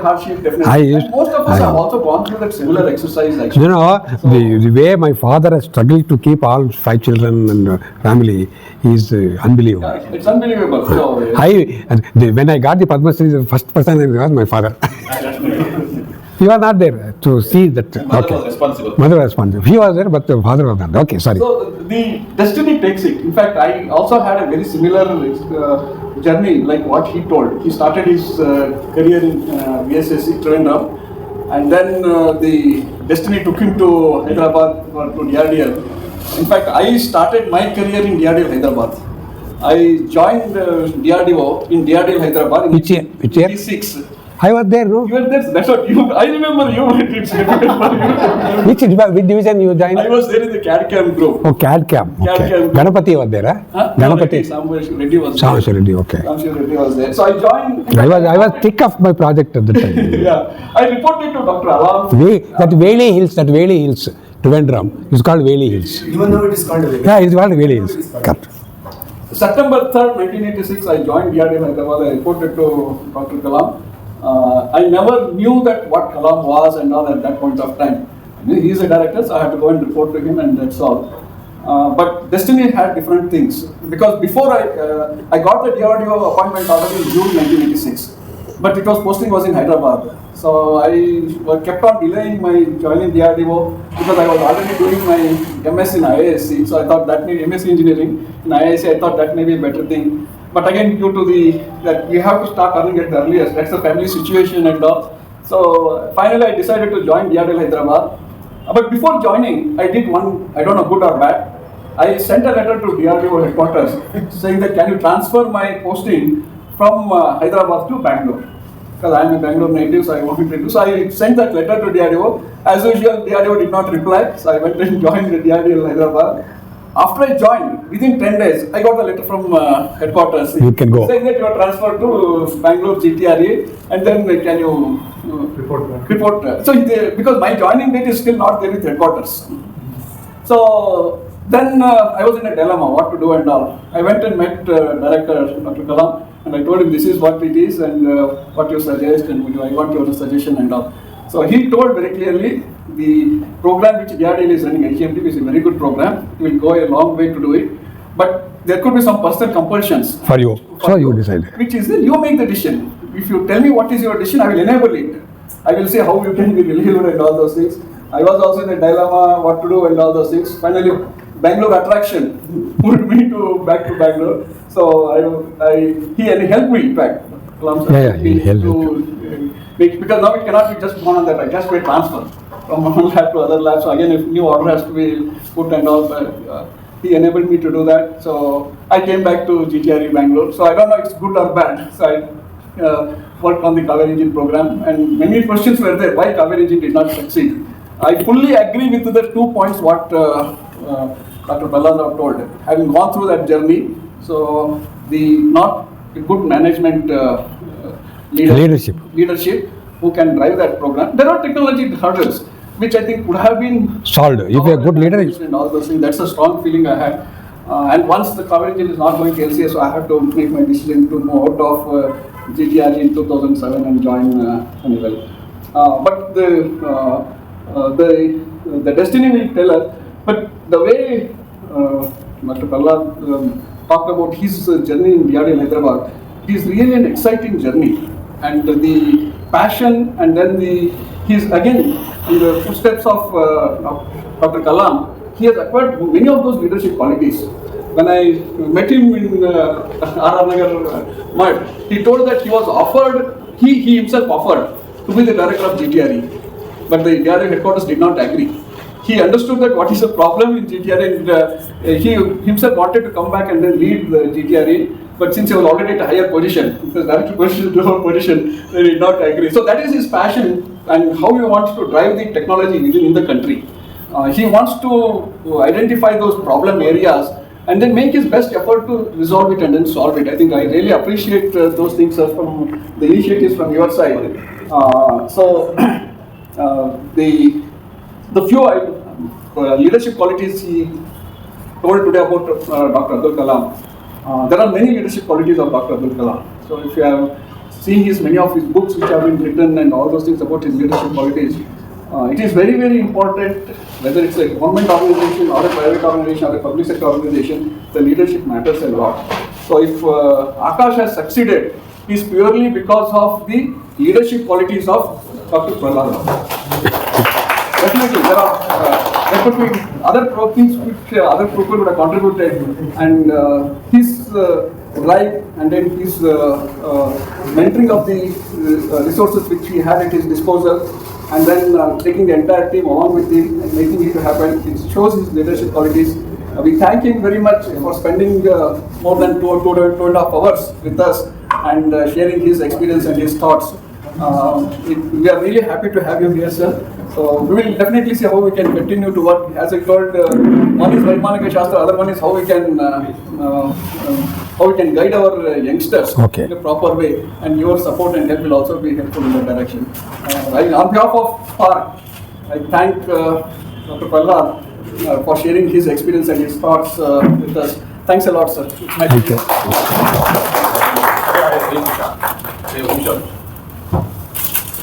Speaker 8: hardship, definitely. And most of us have also gone through that similar exercise, actually.
Speaker 2: The way my father has struggled to keep all 5 children and family is unbelievable.
Speaker 8: Yeah, it's unbelievable. So,
Speaker 2: When I got the Padma Shri, the first person was my father. He was not there to see that.
Speaker 1: Mother was responsible.
Speaker 2: Mother was responsible. He was there, but the father was not. Okay, sorry.
Speaker 8: So the destiny takes it. In fact, I also had a very similar journey like what he told. He started his career in VSSC Trivandrum, and then the destiny took him to Hyderabad or to DRDL. In fact, I started my career in DRDL Hyderabad. I joined DRDO in DRDL Hyderabad in
Speaker 2: Which year?
Speaker 8: 1986.
Speaker 2: I was there, no?
Speaker 8: You were there. That's what you. I remember you. It's difficult for you.
Speaker 2: Which division you joined?
Speaker 8: I was there in the CAD Cam group.
Speaker 2: Oh, CAD Cam.
Speaker 8: CAD
Speaker 2: Okay.
Speaker 8: Cam.
Speaker 2: Ganapati was there, huh? Ganapati.
Speaker 8: Samvesh Reddy was there.
Speaker 2: Samvesh Reddy, okay.
Speaker 8: Samvesh Reddy was there. So I joined.
Speaker 2: I was thick of my project at the time.
Speaker 8: Yeah. I reported to Dr. Alam.
Speaker 2: That Veli Hills, Trivandrum, is called Veli Hills.
Speaker 9: Even though it is called a
Speaker 2: Yeah, it's called Veli Hills. Correct.
Speaker 8: September 3rd, 1986, I joined DRDM Hyderabad. I reported to Dr. Kalam. I never knew that what Kalam was and all at that point of time. He is a director, so I had to go and report to him, and that's all. But destiny had different things, because before I got the DRDO appointment order in June 1986, but it was posting was in Hyderabad. So I kept on delaying my joining DRDO because I was already doing my MS in IISc. So I thought that may MSc engineering in IISc. I thought that may be a better thing. but again, due to that we have to start earning at the earliest, that's the family situation and all. So finally, I decided to join DRDL Hyderabad. But before joining, I did one, I don't know, good or bad. I sent a letter to DRDO headquarters saying that can you transfer my posting from Hyderabad to Bangalore? Because I am a Bangalore native, so I wanted to do. So I sent that letter to DRDO. As usual, DRDO did not reply, so I went and joined the DRDO Hyderabad. After I joined, within 10 days, I got a letter from headquarters
Speaker 2: You can go.
Speaker 8: saying that you are transferred to Bangalore GTRE, and then can you report. So because my joining date is still not there with headquarters. So then I was in a dilemma, what to do and all. I went and met Director Dr. Kalam, and I told him this is what it is and what you suggest, and I want your suggestion and all. So he told very clearly the program which DRDL is running, HMD, is a very good program. It will go a long way to do it, but there could be some personal compulsions.
Speaker 2: For you. So you decided.
Speaker 8: Which is that you make the decision. If you tell me what is your decision, I will enable it. I will say how you can be relieved and all those things. I was also in a dilemma what to do and all those things. Finally, Bangalore attraction pulled me back to Bangalore. So he helped me in fact.
Speaker 2: He helped you.
Speaker 8: Because now it cannot be just one on that. I just made transfer from one lab to other lab. So again, if new order has to be put and all, he enabled me to do that. So I came back to GTRE Bangalore. So I don't know if it's good or bad. So I worked on the Kaveri Engine program, and many questions were there why Kaveri Engine did not succeed. I fully agree with the 2 points what Dr. Prahlada told. Having gone through that journey, so not a good management leadership who can drive that program. There are technology hurdles which I think would have been
Speaker 2: solved. If you are a good leader,
Speaker 8: and all those things. That's a strong feeling I had. And once the Kaveri Engine is not going to LCA, so I had to make my decision to move out of GTRE in 2007 and join Honeywell. But the destiny will tell us. But the way Dr. Prahlad talked about his journey in DRDL Hyderabad, it is really an exciting journey. And the passion, and then he's again in the footsteps of Dr. Kalam. He has acquired many of those leadership qualities. When I met him in R.R. Nagar Mud, he told that he was offered, he himself offered to be the director of GTRE, but the DRDL headquarters did not agree. He understood that what is the problem in GTRE, and he himself wanted to come back and then lead the GTRE, but since he was already at a higher position, because director position to lower position, they did not agree. So that is his passion and how he wants to drive the technology within the country. He wants to identify those problem areas and then make his best effort to resolve it and then solve it. I think I really appreciate those things from the initiatives from your side. The few leadership qualities he told today about Dr. Abdul Kalam. There are many leadership qualities of Dr. Abdul Kalam. So if you have seen many of his books which have been written and all those things about his leadership qualities, it is very, very important, whether it's a government organization or a private organization or a public sector organization, the leadership matters a lot. So if Akash has succeeded, it is purely because of the leadership qualities of Dr. Prahlada. Definitely, there could be other things which other people would have contributed, and his drive and then his mentoring of the resources which he had at his disposal, and then taking the entire team along with him and making it to happen, it shows his leadership qualities. We thank him very much for spending more than two and a half hours with us and sharing his experience and his thoughts. We are really happy to have you here, sir. So we will definitely see how we can continue to work. As I told, one is Vaidmanika Shastra, other one is how we can guide our youngsters in a proper way, and your support and help will also be helpful in that direction. On behalf of PARC, I thank Dr. Prahlad for sharing his experience and his thoughts with us. Thanks a lot, sir.
Speaker 2: Thank you.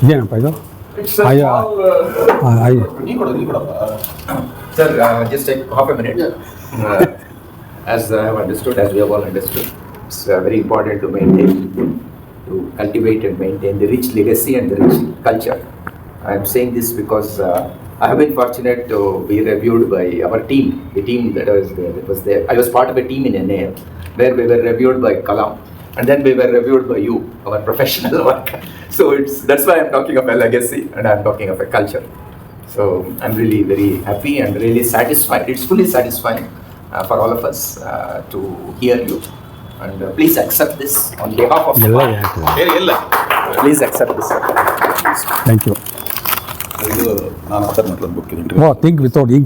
Speaker 2: Yeah, Paisa.
Speaker 8: It's a small,
Speaker 9: Sir, just take half a minute.
Speaker 8: Yeah.
Speaker 9: As I have understood, as we have all understood, it's very important to maintain, to cultivate and maintain the rich legacy and the rich culture. I am saying this because I have been fortunate to be reviewed by our team, the team that was there. I was part of a team in NA where we were reviewed by Kalam, and then we were reviewed by you, our professional work. So that's why I'm talking of a legacy and I'm talking of a culture. So I'm really very happy and really satisfied. It's fully satisfying for all of us to hear you. And please accept this on behalf of please accept this.
Speaker 2: Thank you.
Speaker 1: ನಾನು Aadhaar book
Speaker 2: Oh, think without ink.